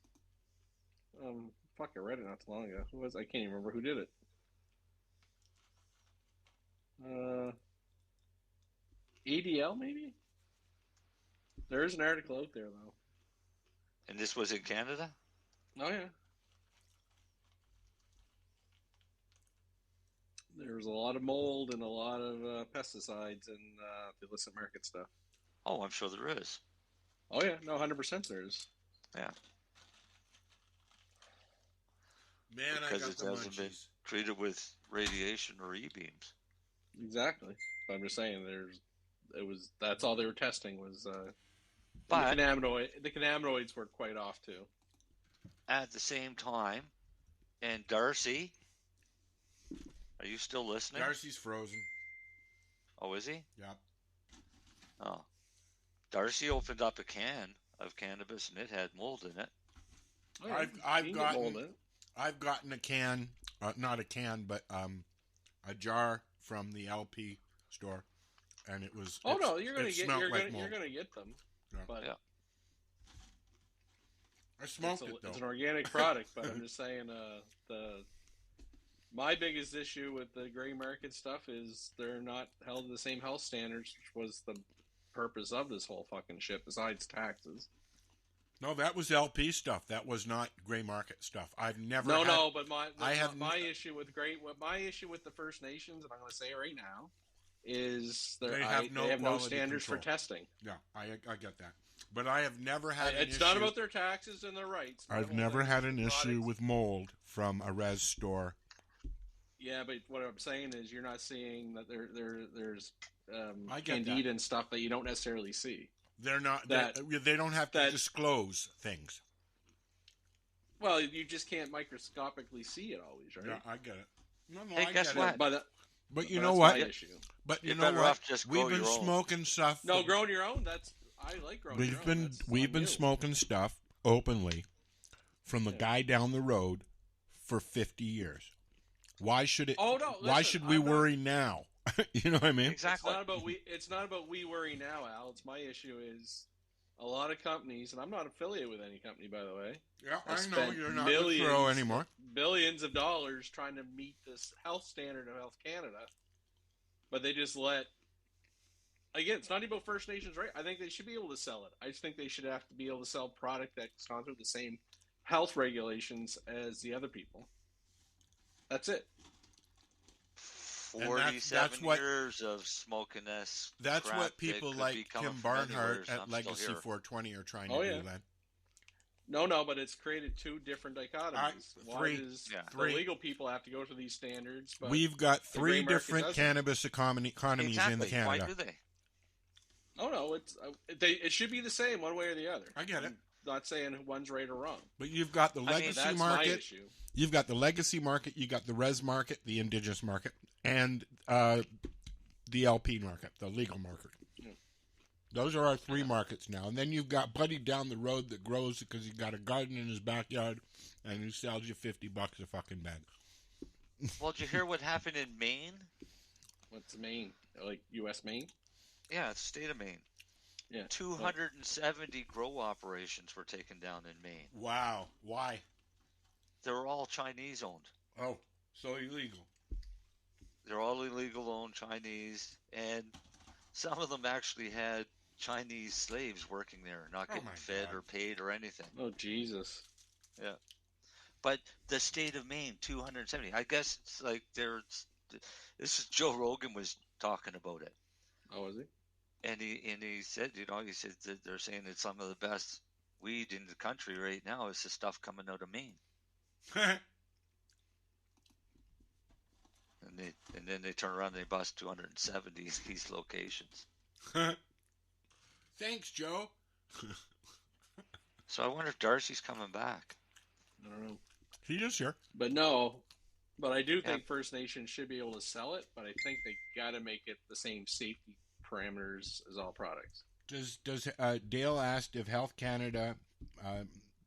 Fuck, I read it not too long ago. Who was? I can't even remember who did it. ADL, maybe? There is an article out there, though.
And this was in Canada?
Oh, yeah. There was a lot of mold and a lot of pesticides and the illicit market stuff.
Oh, I'm sure there is.
Oh, yeah. No, 100% there is.
Yeah.
Man,
because
I got
it
the
hasn't been treated with radiation or E-beams.
Exactly. But I'm just saying, that's all they were testing was
but
the cannabinoids were quite off too.
At the same time, and Darcy, are you still listening?
Darcy's frozen.
Oh, is he?
Yep.
Oh. Darcy opened up a can of cannabis and it had mold in it.
Oh, yeah.
I've gotten a can, not a can, but a jar from the LP store, and it was.
Oh no, you're gonna get them.
Yeah.
But
yeah.
I smoked it though.
It's an organic product, but I'm just saying, my biggest issue with the gray market stuff is they're not held to the same health standards, which was the purpose of this whole fucking shit. Besides taxes.
No, that was LP stuff. That was not gray market stuff. I've never.
But my issue with the First Nations, and I'm going to say it right now, is they have no standards for testing.
Yeah, I get that, but I have never had.
It's not about their taxes and their rights.
I've never had an issue with mold from a res store.
Yeah, but what I'm saying is you're not seeing that there's
Candida
and stuff that you don't necessarily see.
They're not. They don't have to disclose things.
Well, you just can't microscopically see it always, right?
Yeah, I get it. No,
hey,
I
guess
get
what?
It. But you know what? But you know what?
We've
been smoking stuff.
No, growing your own. I like growing your own.
We've been smoking stuff openly from the guy down the road for 50 years. Why should it?
Oh no! Listen,
why should we worry now? You know what I mean?
Exactly.
It's not about we worry now, Al. It's my issue is a lot of companies, and I'm not affiliated with any company, by the way.
Yeah, I know you're not with Pro anymore.
Billions of dollars trying to meet this health standard of Health Canada, but they just let. Again, it's not even about First Nations, right? I think they should be able to sell it. I just think they should have to be able to sell product that's gone through the same health regulations as the other people. That's it.
47 years of smoking this.
That's what people like Kim Barnhart at Legacy 420 are trying to do then.
No, but it's created two different dichotomies.
Three.
The legal people have to go to these standards. But
we've got three different cannabis economies in Canada.
Why do they?
Oh no, it should be the same one way or the other.
I get it.
I'm not saying one's right or wrong.
But you've got the legacy market.
My issue.
You've got the legacy market, you got the res market, the indigenous market, and the LP market, the legal market.
Yeah.
Those are our three markets now. And then you've got Buddy down the road that grows because he's got a garden in his backyard and he sells you $50 a fucking bag.
Well, did you hear what happened in Maine?
What's Maine? Like U.S. Maine?
Yeah, it's the state of Maine.
Yeah.
270 grow operations were taken down in Maine.
Wow. Why?
They're all Chinese owned.
Oh, so illegal.
They're all illegal owned Chinese, and some of them actually had Chinese slaves working there, not getting fed or paid or anything.
Oh, Jesus.
Yeah. But the state of Maine, 270. I guess it's like this is Joe Rogan was talking about it.
Oh, was he?
And he said, he said that they're saying that some of the best weed in the country right now is the stuff coming out of Maine. And then they turn around and they bust 270 these locations.
Thanks, Joe.
So I wonder if Darcy's coming back.
I don't know.
He is here.
But I do think First Nations should be able to sell it, but I think they got to make it the same safety parameters as all products.
Does Dale asked if Health Canada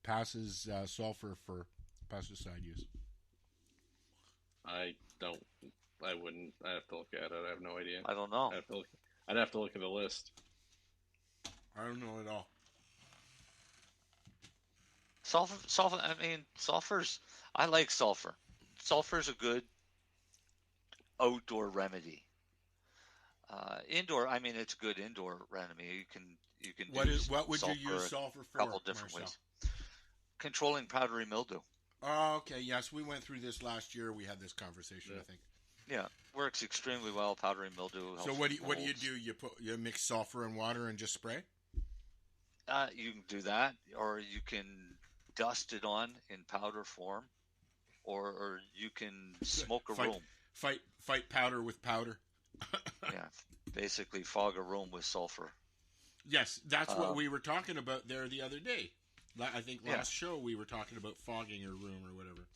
passes sulfur for pesticide use?
I wouldn't. I have to look at it. I have no idea.
I don't know.
I'd have to look at the list.
I don't know at all.
Sulfur. I mean, sulfur's. I like sulfur. Sulfur's a good outdoor remedy. Indoor. I mean, it's a good indoor remedy. You can.
What would you use sulfur for?
A couple different ways. Controlling powdery mildew.
Oh, okay. Yes, we went through this last year. We had this conversation. I think.
Yeah, works extremely well. Powdery mildew.
So what do you do? You mix sulfur and water and just spray?
You can do that, or you can dust it on in powder form, or you can smoke a room.
Fight powder with powder.
Yeah, basically fog a room with sulfur.
Yes, that's what we were talking about there the other day. I think last show we were talking about fogging your room or whatever.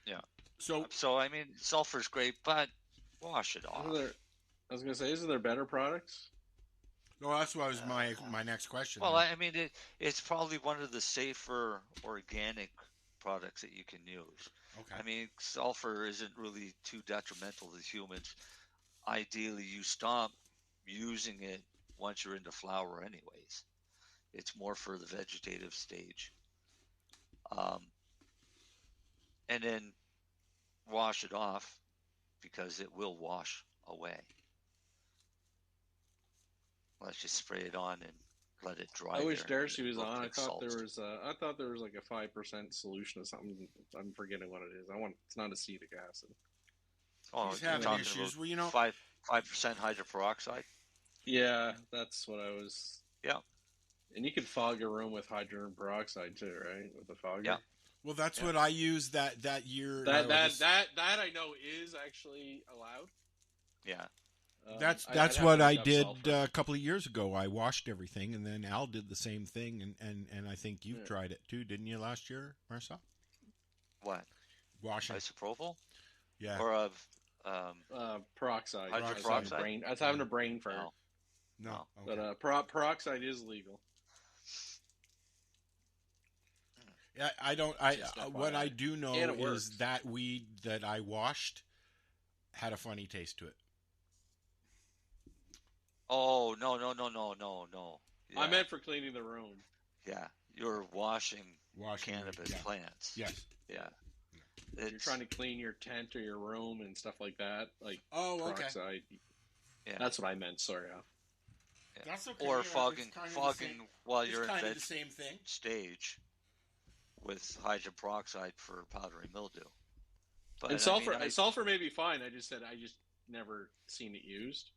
Yeah.
So
I mean, sulfur's great, but wash it off.
I was gonna say, isn't there better products?
No, that's what was my next question.
Well, I mean, it's probably one of the safer organic products that you can use.
Okay.
I mean, sulfur isn't really too detrimental to humans. Ideally, you stop using it once you're into flower anyways. It's more for the vegetative stage. And then wash it off because it will wash away. Unless you spray it on and let it dry.
I wish Darcy was on. I thought there was like a 5% solution or something. I'm forgetting what it is. It's not acetic acid.
Oh,
he's having issues. Well,
5% hydroperoxide.
Yeah, that's what I was.
Yeah.
And you can fog a room with hydrogen peroxide too, right? With the fogger.
Yeah. Well, that's what I used that year.
That I know is actually allowed.
Yeah.
That's what I did a couple of years ago. I washed everything, and then Al did the same thing, and I think you've tried it too, didn't you, last year, Marcel?
What?
Washing.
Isopropyl?
Yeah.
Or of
peroxide.
Hydroperoxide?
I was having a brain fart.
No.
Okay. But peroxide is legal.
Yeah, I don't. What I do know is that weed that I washed had a funny taste to it.
Oh, no. Yeah.
I meant for cleaning the room.
Yeah, you're washing cannabis plants.
Yes.
Yeah.
You're trying to clean your tent or your room and stuff like that. Like peroxide.
Okay.
Yeah. That's what I meant. Sorry, Al.
Yeah.
That's okay.
Or fogging while you're in
the same thing
stage with hydroperoxide for powdery mildew. But
and sulfur may be fine. I just never seen it used.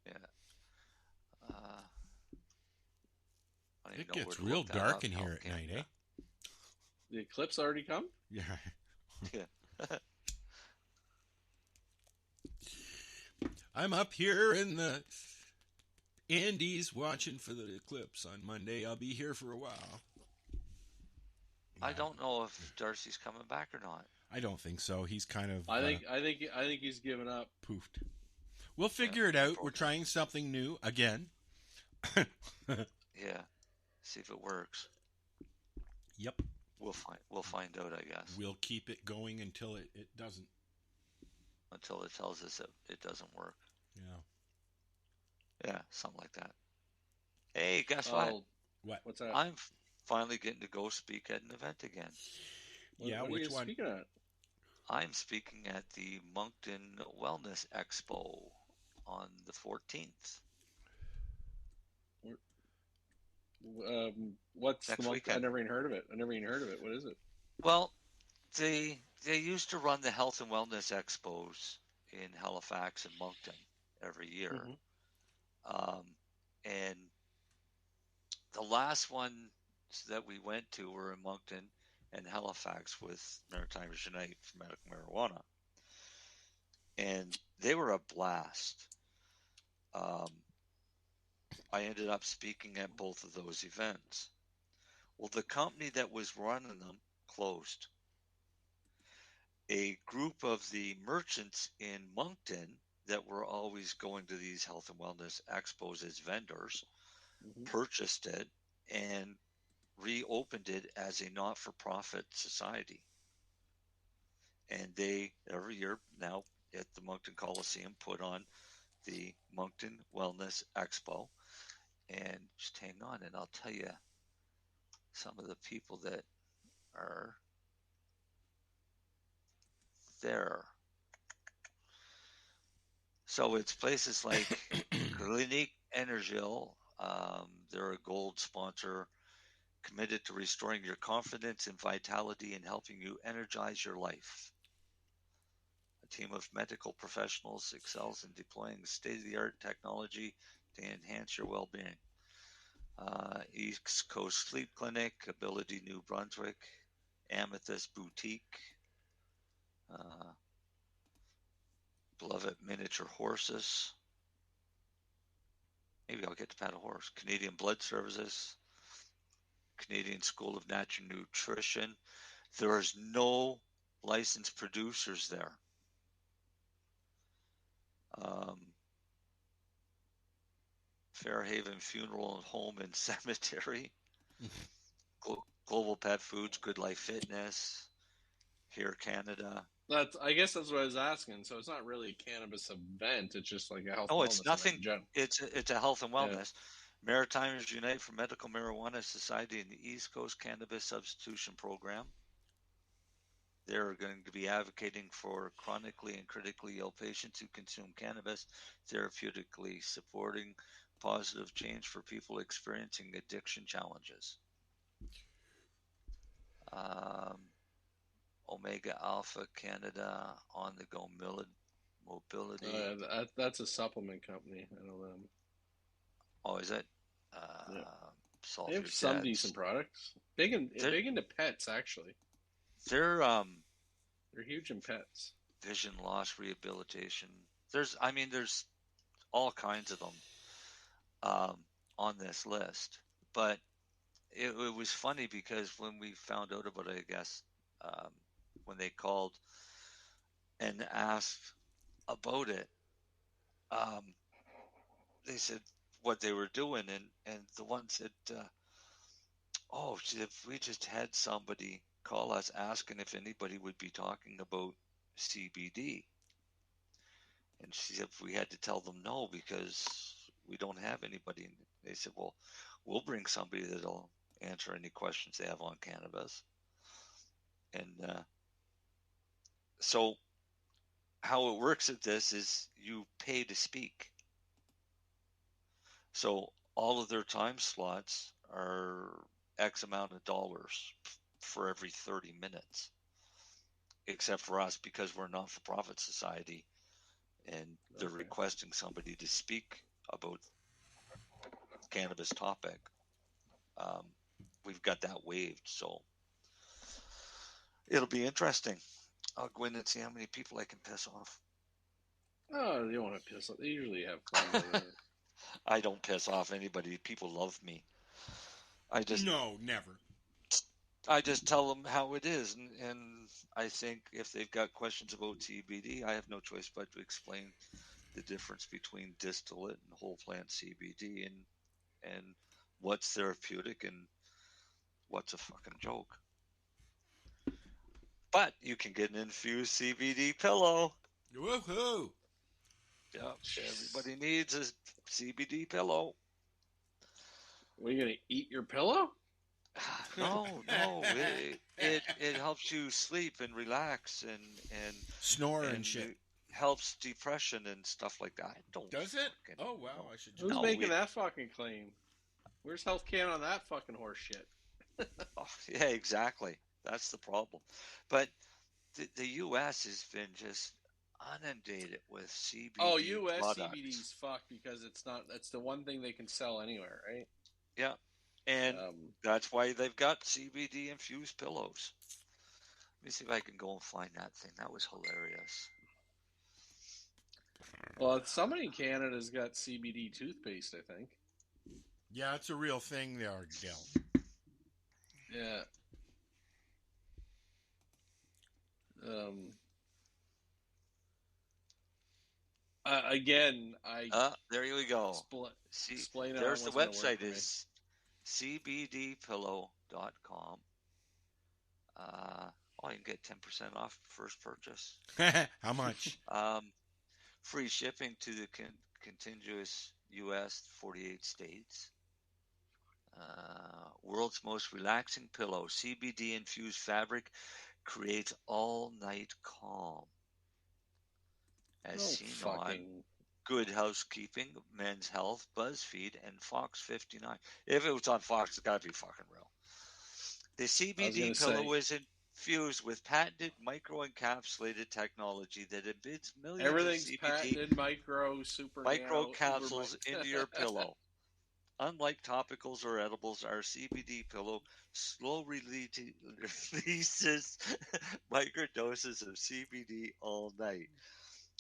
Yeah.
It gets real dark in here at night, eh?
The eclipse already come?
Yeah.
Yeah.
I'm up here in the Andes watching for the eclipse on Monday. I'll be here for a while.
I don't know if Darcy's coming back or not.
I don't think so. He's kind of.
I think he's given up.
Poofed. We'll figure it out. We're trying something new again.
Yeah. See if it works.
Yep.
We'll find out, I guess.
We'll keep it going until it doesn't.
until it tells us that it doesn't work.
Yeah.
Yeah, something like that. Hey, guess what?
What?
What's that?
I'm finally getting to go speak at an event again.
Yeah,
what are
which
you
one?
Speaking at?
I'm speaking at the Moncton Wellness Expo on the 14th.
What's
Next
the month?
weekend.
I never even heard of it. What is it?
Well, they used to run the health and wellness expos in Halifax and Moncton every year.
Mm-hmm.
And the last one that we went to were in Moncton and Halifax with Maritimers Unite for medical marijuana. And they were a blast. I ended up speaking at both of those events. Well, the company that was running them closed. A group of the merchants in Moncton that were always going to these health and wellness expos as vendors purchased it and reopened it as a not-for-profit society. And they, every year now at the Moncton Coliseum, put on the Moncton Wellness Expo. And just hang on, and I'll tell you some of the people that are there. So it's places like Clinique Energil. They're a gold sponsor committed to restoring your confidence and vitality and helping you energize your life. A team of medical professionals excels in deploying state-of-the-art technology to enhance your well-being. East Coast Sleep Clinic, Ability New Brunswick, Amethyst Boutique, Beloved Miniature Horses. Maybe I'll get to pat a horse. Canadian Blood Services, Canadian School of Natural Nutrition. There is no licensed producers there. Fairhaven Funeral and Home and Cemetery. Global Pet Foods, Good Life Fitness, Here Canada.
I guess that's what I was asking. So it's not really a cannabis event. It's just like a health.
Oh,
wellness
it's nothing.
Event.
It's a health and wellness. Yeah. Maritimers Unite for Medical Marijuana Society and the East Coast Cannabis Substitution Program. They're going to be advocating for chronically and critically ill patients who consume cannabis, therapeutically supporting positive change for people experiencing addiction challenges. Omega Alpha Canada, On the Go Mobility.
That's a supplement company. I know them.
Oh, is it?
Yeah. They have some decent products. Big into pets, actually.
They're
huge in pets.
Vision loss rehabilitation. There's all kinds of them on this list. But it was funny because when we found out about it, I guess, when they called and asked about it, they said what they were doing, and the one said, if we just had somebody call us asking if anybody would be talking about CBD. And she said we had to tell them no because we don't have anybody. And they said, well, we'll bring somebody that'll answer any questions they have on cannabis. And so how it works at this is you pay to speak. So all of their time slots are X amount of dollars for every 30 minutes, except for us because we're a not-for-profit society and they're requesting somebody to speak about cannabis topic. We've got that waived, so it'll be interesting. I'll go in and see how many people I can piss off.
Oh, they don't want to piss off. They usually have fun with it.
I don't piss off anybody. People love me.
No, never.
I just tell them how it is, and I think if they've got questions about CBD, I have no choice but to explain the difference between distillate and whole plant CBD and what's therapeutic and what's a fucking joke. But you can get an infused CBD pillow.
Woohoo!
Yep. Everybody needs a CBD pillow.
Are you gonna eat your pillow?
No. It helps you sleep and relax and
snore and shit.
Helps depression and stuff like that.
Does it? Oh wow! I should.
Who's making that fucking claim? Where's Health Canada on that fucking horse shit?
Oh, yeah, exactly. That's the problem. But the U.S. has been just inundated with CBD.
Oh, U.S.
products.
CBD's fucked because it's not. That's the one thing they can sell anywhere, right?
Yeah, and that's why they've got CBD infused pillows. Let me see if I can go and find that thing. That was hilarious.
Well, somebody in Canada's got CBD toothpaste, I think.
Yeah, it's a real thing there, Del.
Yeah. Again,
there you go.
Explain it.
There's the website is cbdpillow.com. You can get 10% off first purchase.
How much?
Free shipping to the contiguous U.S. 48 states. World's most relaxing pillow. CBD infused fabric creates all night calm. As seen on Good Housekeeping, Men's Health, BuzzFeed, and Fox 59. If it was on Fox, it's got to be fucking real. The CBD pillow is infused with patented microencapsulated technology that embeds millions
Everything's
of CBD
patented micro
capsules into your pillow. Unlike topicals or edibles, our CBD pillow slow releases microdoses of CBD all night.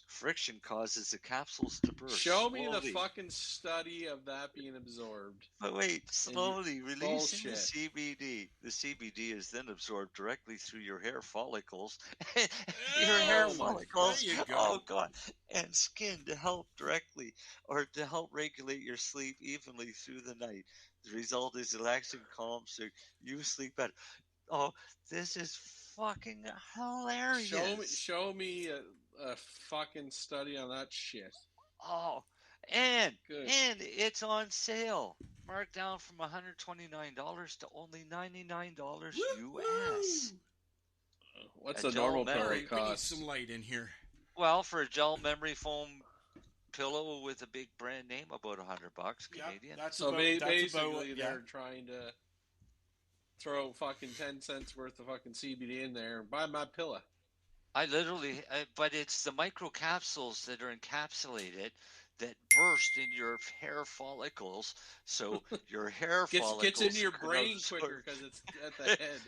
Friction causes the capsules to burst.
Show me the fucking study of that being absorbed.
But wait, slowly releasing the CBD. The CBD is then absorbed directly through your hair follicles. Your hair follicles.
There you go.
Oh, God. And skin to help directly or to help regulate your sleep evenly through the night. The result is relaxing, calm, so you sleep better. Oh, this is fucking hilarious.
Show me a fucking study on that shit.
Oh, and it's on sale. Marked down from $129 to only $99 US.
What's the normal pillow cost?
We need some light in here.
Well, for a gel memory foam pillow with a big brand name, about $100 Canadian.
Basically, they're trying to throw fucking 10 cents worth of fucking CBD in there and buy my pillow.
But it's the microcapsules that are encapsulated that burst in your hair follicles, so your hair follicles
gets into your brain quicker because it's at the head.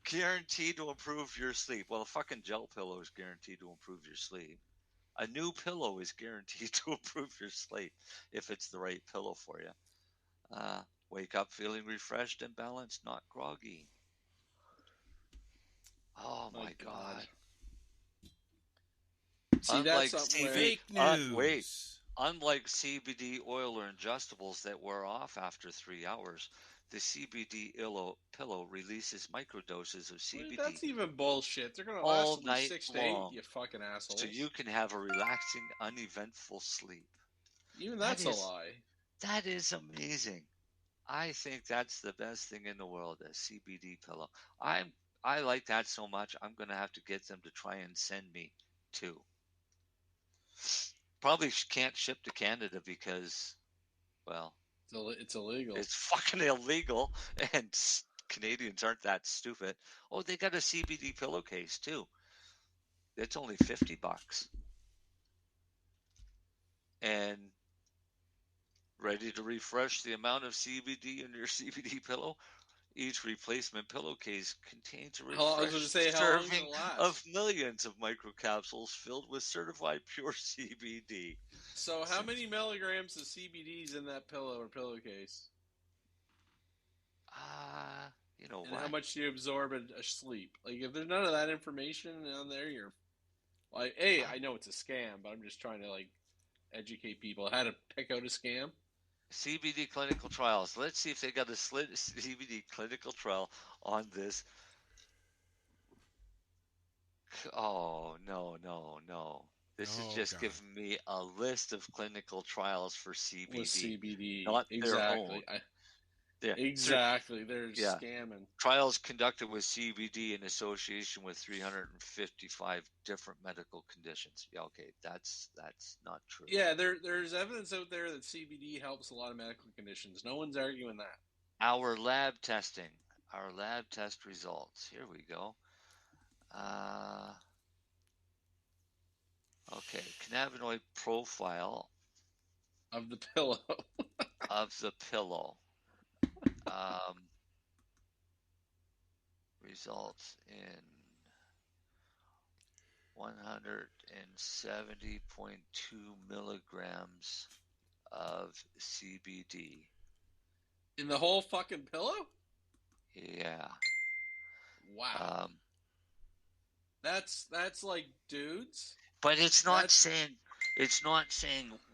Guaranteed to improve your sleep. Well, a fucking gel pillow is guaranteed to improve your sleep. A new pillow is guaranteed to improve your sleep if it's the right pillow for you. Wake up feeling refreshed and balanced, not groggy. Oh my God.
See,
unlike
that's
fake news.
Unlike CBD oil or ingestibles that wear off after 3 hours, the CBD pillow releases microdoses of CBD.
That's even bullshit. They're going to last all 6 to 8, you fucking assholes.
So you can have a relaxing, uneventful sleep.
Even that's a lie.
That is amazing. I think that's the best thing in the world, a CBD pillow. I like that so much, I'm going to have to get them to try and send me 2. Probably can't ship to Canada because, well,
it's illegal.
It's fucking illegal, and Canadians aren't that stupid. Oh, they got a CBD pillowcase too. It's only $50, and ready to refresh the amount of CBD in your CBD pillow. Each replacement pillowcase contains a serving of millions of microcapsules filled with certified pure CBD.
So how many milligrams of CBD is in that pillow or pillowcase?
You know
and
what?
How much do you absorb asleep? Like, if there's none of that information on there, you're like, I know it's a scam, but I'm just trying to like educate people how to pick out a scam.
CBD clinical trials. Let's see if they got a CBD clinical trial on this Oh, no. This is just giving me a list of clinical trials for CBD.
With CBD.
Not
exactly.
their own.
Exactly. They're scamming.
Trials conducted with CBD in association with 355 different medical conditions. Yeah, okay, that's not true.
Yeah, there's evidence out there that CBD helps a lot of medical conditions. No one's arguing that.
Our lab test results. Here we go. Okay, cannabinoid profile
of the pillow.
Results in 170.2 milligrams of CBD.
In the whole fucking pillow?
Yeah.
Wow. That's like dudes.
But it's not saying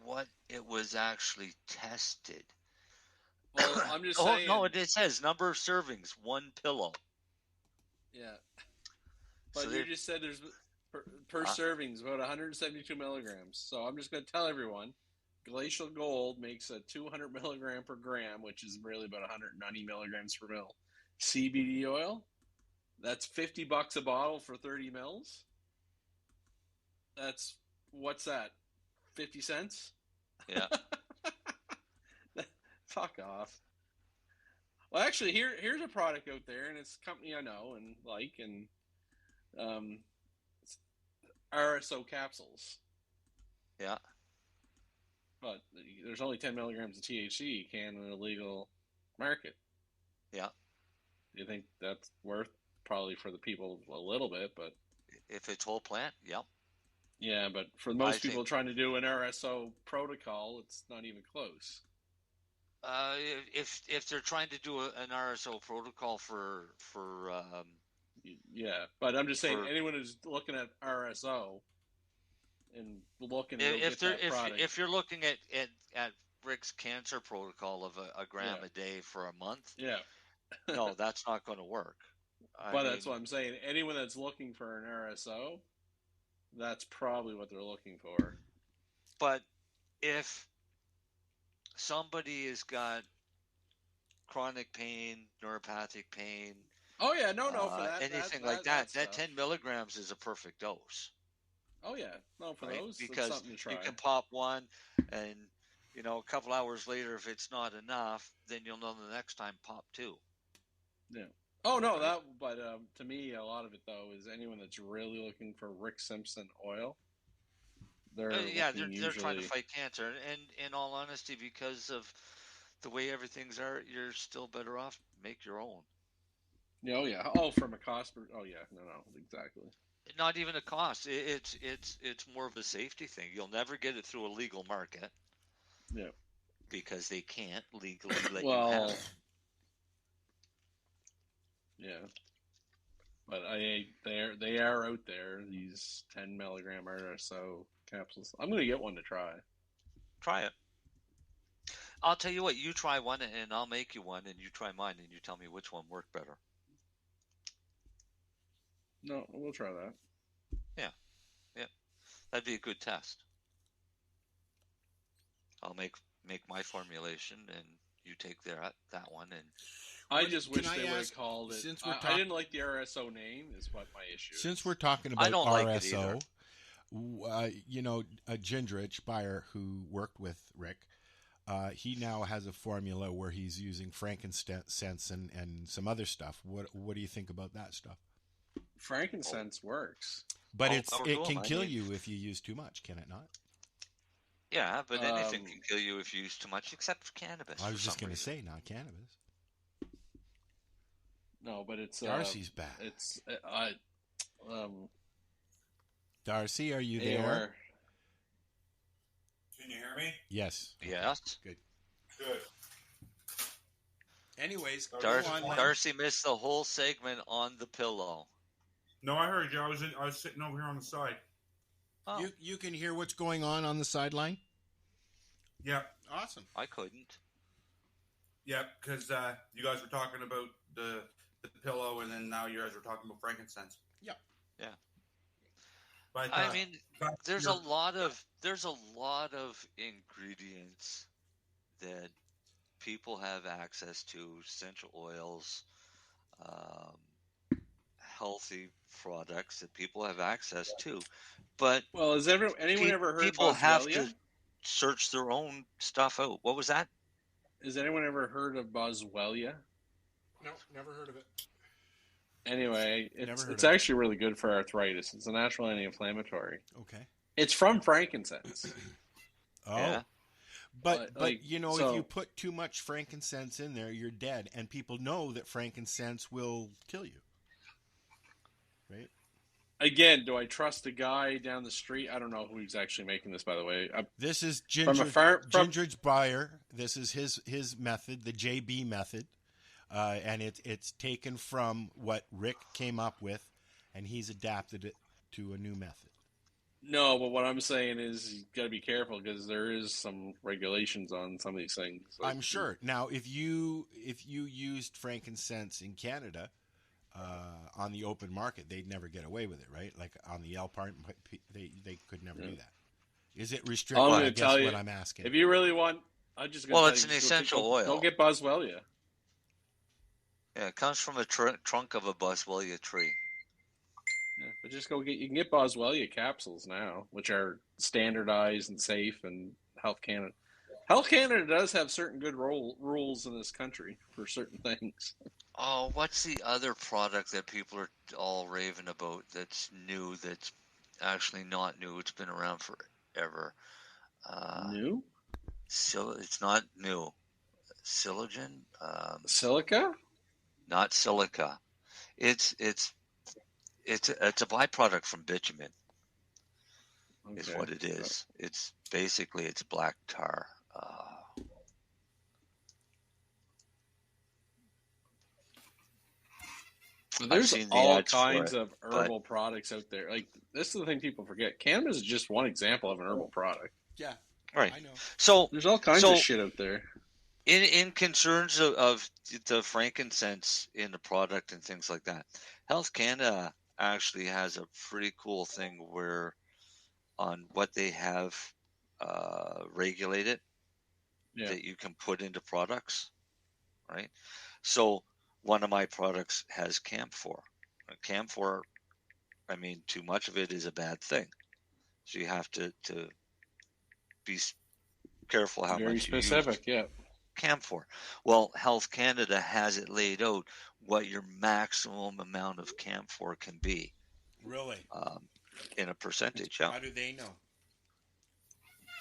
what it was actually tested.
Well, I'm just saying.
No, it says number of servings, 1 pillow.
Yeah. But so you just said there's per servings about 172 milligrams. So I'm just going to tell everyone, Glacial Gold makes a 200 milligram per gram, which is really about 190 milligrams per mil. CBD oil, that's $50 a bottle for 30 mils. That's, what's that, 50 cents?
Yeah.
Fuck off. Well, actually, here's a product out there, and it's a company I know and like, and it's RSO capsules.
Yeah.
But there's only 10 milligrams of THC you can in a legal market.
Yeah.
You think that's worth probably for the people a little bit, but
if it's whole plant, yep.
Yeah, but for most people trying to do an RSO protocol, it's not even close.
If they're trying to do an RSO protocol for
yeah, but I'm just saying anyone who's looking at RSO and looking
if you're looking at Rick's cancer protocol of a gram a day for a month, no, that's not going to work.
That's what I'm saying. Anyone that's looking for an RSO, that's probably what they're looking for.
But if somebody has got chronic pain, neuropathic pain,
oh yeah, no, for that,
anything like that 10 milligrams is a perfect dose.
Oh yeah, no, for those,
because
it's something to try.
You can pop one, and a couple hours later, if it's not enough, then you'll know the next time pop 2.
Yeah. Oh no, but to me, a lot of it though is anyone that's really looking for Rick Simpson oil. They're
trying to fight cancer, and in all honesty, because of the way everything's you're still better off make your own.
Oh yeah. Oh, from a cost. Oh yeah. No, exactly.
Not even a cost. It's more of a safety thing. You'll never get it through a legal market.
Yeah.
Because they can't legally let you have it.
Yeah. But they are out there, these 10 milligram RSO capsules. I'm going to get one to try.
Try it. I'll tell you what, you try one and I'll make you one, and you try mine and you tell me which one worked better.
No, we'll try that.
Yeah. That'd be a good test. I'll make my formulation, and you take that one. And
I just wish they would have called it. I didn't like the RSO name. Is what my issue is.
Since we're talking about RSO, Gingerich Buyer, who worked with Rick, he now has a formula where he's using frankincense and some other stuff. What do you think about that stuff?
Frankincense works,
but it can kill you if you use too much, can it not?
Yeah, but anything can kill you if you use too much, except for cannabis.
I was just going to say, not cannabis.
No, but it's
Darcy's back.
It's
Darcy, are you there?
Can you hear me?
Yes.
Yes.
Good.
Anyways,
Darcy missed the whole segment on the pillow.
No, I heard you. I was sitting over here on the side.
Oh. You can hear what's going on the sideline?
Yeah.
Awesome.
I couldn't.
Yeah, because you guys were talking about the pillow, and then now you guys were talking about frankincense.
Yeah.
Yeah.
But,
I mean, there's a lot of ingredients that people have access to, essential oils, healthy products that people have access to. But
has anyone ever heard
people have
Boswellia?
to search their own stuff out. What was that?
Has anyone ever heard of Boswellia?
No, never heard of it.
Anyway, it's actually really good for arthritis. It's a natural anti-inflammatory.
Okay.
It's from frankincense.
Oh.
Yeah.
But if you put too much frankincense in there, you're dead. And people know that frankincense will kill you. Right?
Again, do I trust a guy down the street? I don't know who's actually making this, by the way.
This is Ginger's Breyer. This is his method, the JB method. And it's taken from what Rick came up with, and he's adapted it to a new method.
No, but what I'm saying is you got to be careful because there is some regulations on some of these things.
I'm sure. Now, if you used frankincense in Canada on the open market, they'd never get away with it, right? Like on the L part, they could never do that. Is it restricted?
I'm
I
going to
guess
tell you,
what I'm asking.
if you really want, it's
an essential oil.
Go get Boswellia.
Yeah, it comes from a trunk of a Boswellia tree.
Yeah, but just you can get Boswellia capsules now, which are standardized and safe, and Health Canada. Health Canada does have certain good rules in this country for certain things.
Oh, what's the other product that people are all raving about that's new, that's actually not new? It's been around forever.
New?
It's not new. Silogen?
Silica? Not
silica. It's a byproduct from bitumen. Okay. Is what it is. It's basically black tar.
There's all kinds of herbal products out there. Like, this is the thing people forget. Cannabis is just one example of an herbal product.
Yeah,
right.
I know.
So
there's all kinds of shit out there.
In concerns of the frankincense in the product and things like that, Health Canada actually has a pretty cool thing where on what they have regulated that you can put into products, right? So one of my products has camphor. Camphor, I mean, too much of it is a bad thing. So you have to be careful how
Very
much
specific,
you use camphor. Well, Health Canada has it laid out what your maximum amount of camphor can be.
Really?
In a percentage, yeah.
How do they know?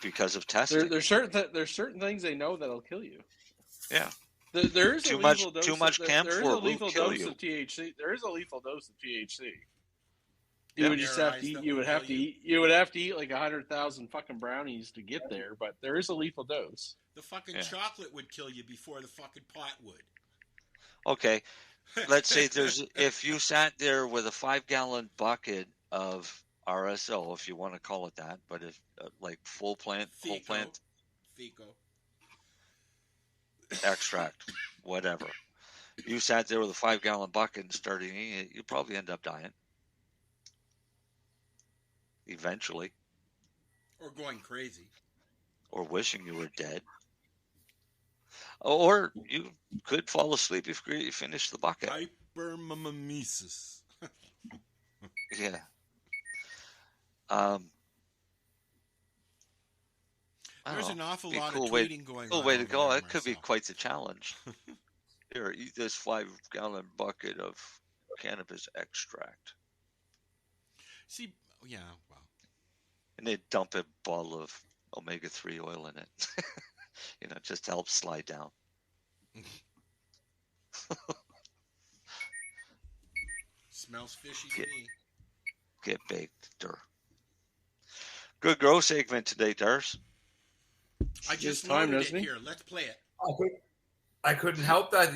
Because of testing.
There's certain things they know that'll kill you.
Yeah.
There is
too much camphor will kill you.
Of THC. There is a lethal dose of THC. You would just have to eat. You would have to eat. You would have to eat like 100,000 fucking brownies to get there. But there is a lethal dose.
The fucking chocolate would kill you before the fucking pot would.
Okay, let's say if you sat there with a 5-gallon bucket of RSO, if you want to call it that, but if like whole plant
Fico
extract, whatever. You sat there with a 5-gallon bucket and started eating it, you'd probably end up dying. Eventually.
Or going crazy.
Or wishing you were dead. Or you could fall asleep if you finish the bucket.
Hypermimesis.
Yeah.
There's an awful lot of tweeting going on.
Cool way to go. That could be quite the challenge. Here, eat this 5-gallon bucket of cannabis extract.
See, yeah, well.
And they dump a bottle of omega-3 oil in it. Just to help slide down.
Smells fishy to me.
Get baked, Good grow segment today, Darcy.
I just loaded it here. Let's play it.
I couldn't help that.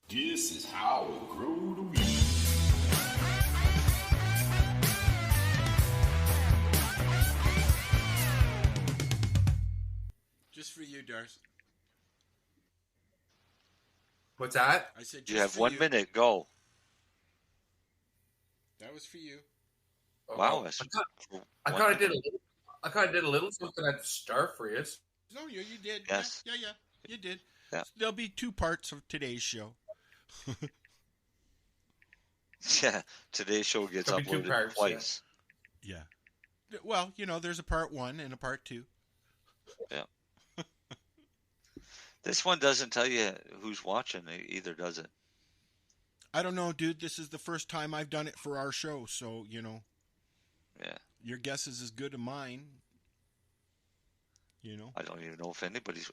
This is how it grew to me.
Just for you, Darcy.
What's that?
I said
you have 1 minute. Go.
That was for you.
Wow,
I kind of did a little. I kind of did a little something at the start for you.
No, you did.
Yes.
Yeah, you did.
Yeah.
There'll be 2 parts of today's show.
Yeah, today's show gets
There'll be 2
uploaded
parts,
twice.
Yeah. Well, there's a part 1 and a part 2.
Yeah. This one doesn't tell you who's watching either, does it?
I don't know, dude. This is the first time I've done it for our show, so,
Yeah.
your guess is as good as mine.
I don't even know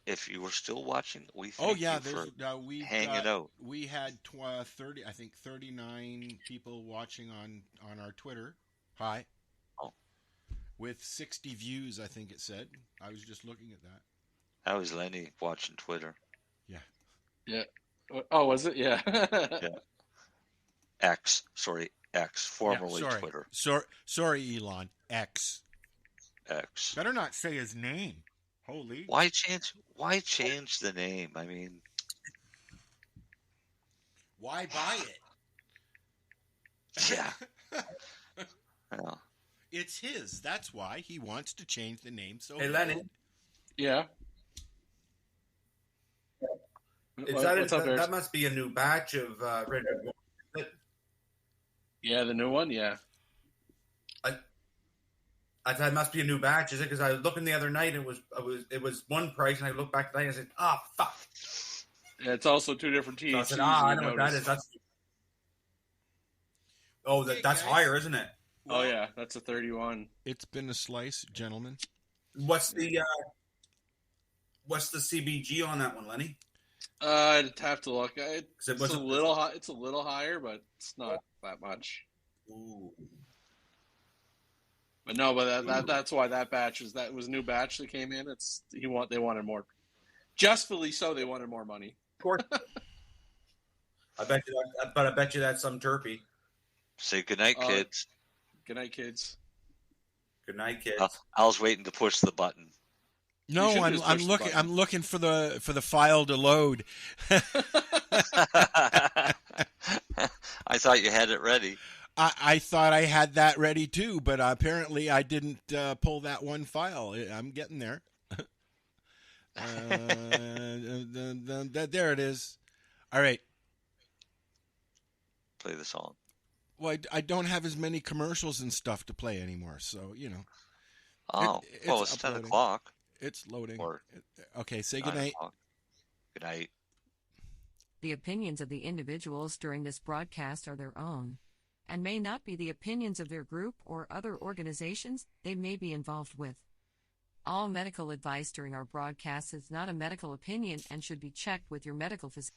if you were still watching, we
Oh
thank
yeah,
you for
we
hanging out.
We had 39 people watching on our Twitter. Hi.
Oh.
With 60 views, I think it said. I was just looking at that.
That was Lennie watching Twitter.
Yeah.
Yeah. Oh, was it? Yeah.
Yeah. X, formerly Twitter.
Sorry, Elon. X.
X.
Better not say his name. Holy.
Why change the name? I mean,
why buy it?
Yeah. Well,
it's his. That's why he wants to change the name. So
Hey, Lenny.
Yeah.
That must be a new batch of Red Bull.
Yeah, the new one. Yeah.
I thought it must be a new batch, is it? Because I was looking the other night, it was one price, and I looked back tonight and I said, fuck.
Yeah, it's also 2 different THCs.
So I said, I know what that is. That's higher, isn't it?
Oh yeah, that's a 31.
It's been a slice, gentlemen.
What's the CBG on that one, Lenny?
I'd have to look. It's a little high. It's a little higher, but it's not that much.
Ooh.
But no, that's why that was a new batch that came in. They wanted more. Justly so, they wanted more money.
Of course. I bet you that's some terpy.
say goodnight, kids.
Good night, kids.
Good night, kids.
I was waiting to push the button.
No, I'm looking. I'm looking for the file to load.
I thought you had it ready.
I thought I had that ready too, but apparently I didn't pull that one file. I'm getting there. There it is. All right.
Play the song.
Well, I don't have as many commercials and stuff to play anymore, so you know.
Oh, it's 10 o'clock.
It's loading.
Okay,
say goodnight.
Good night.
The opinions of the individuals during this broadcast are their own, and may not be the opinions of their group or other organizations they may be involved with. All medical advice during our broadcast is not a medical opinion and should be checked with your medical physician.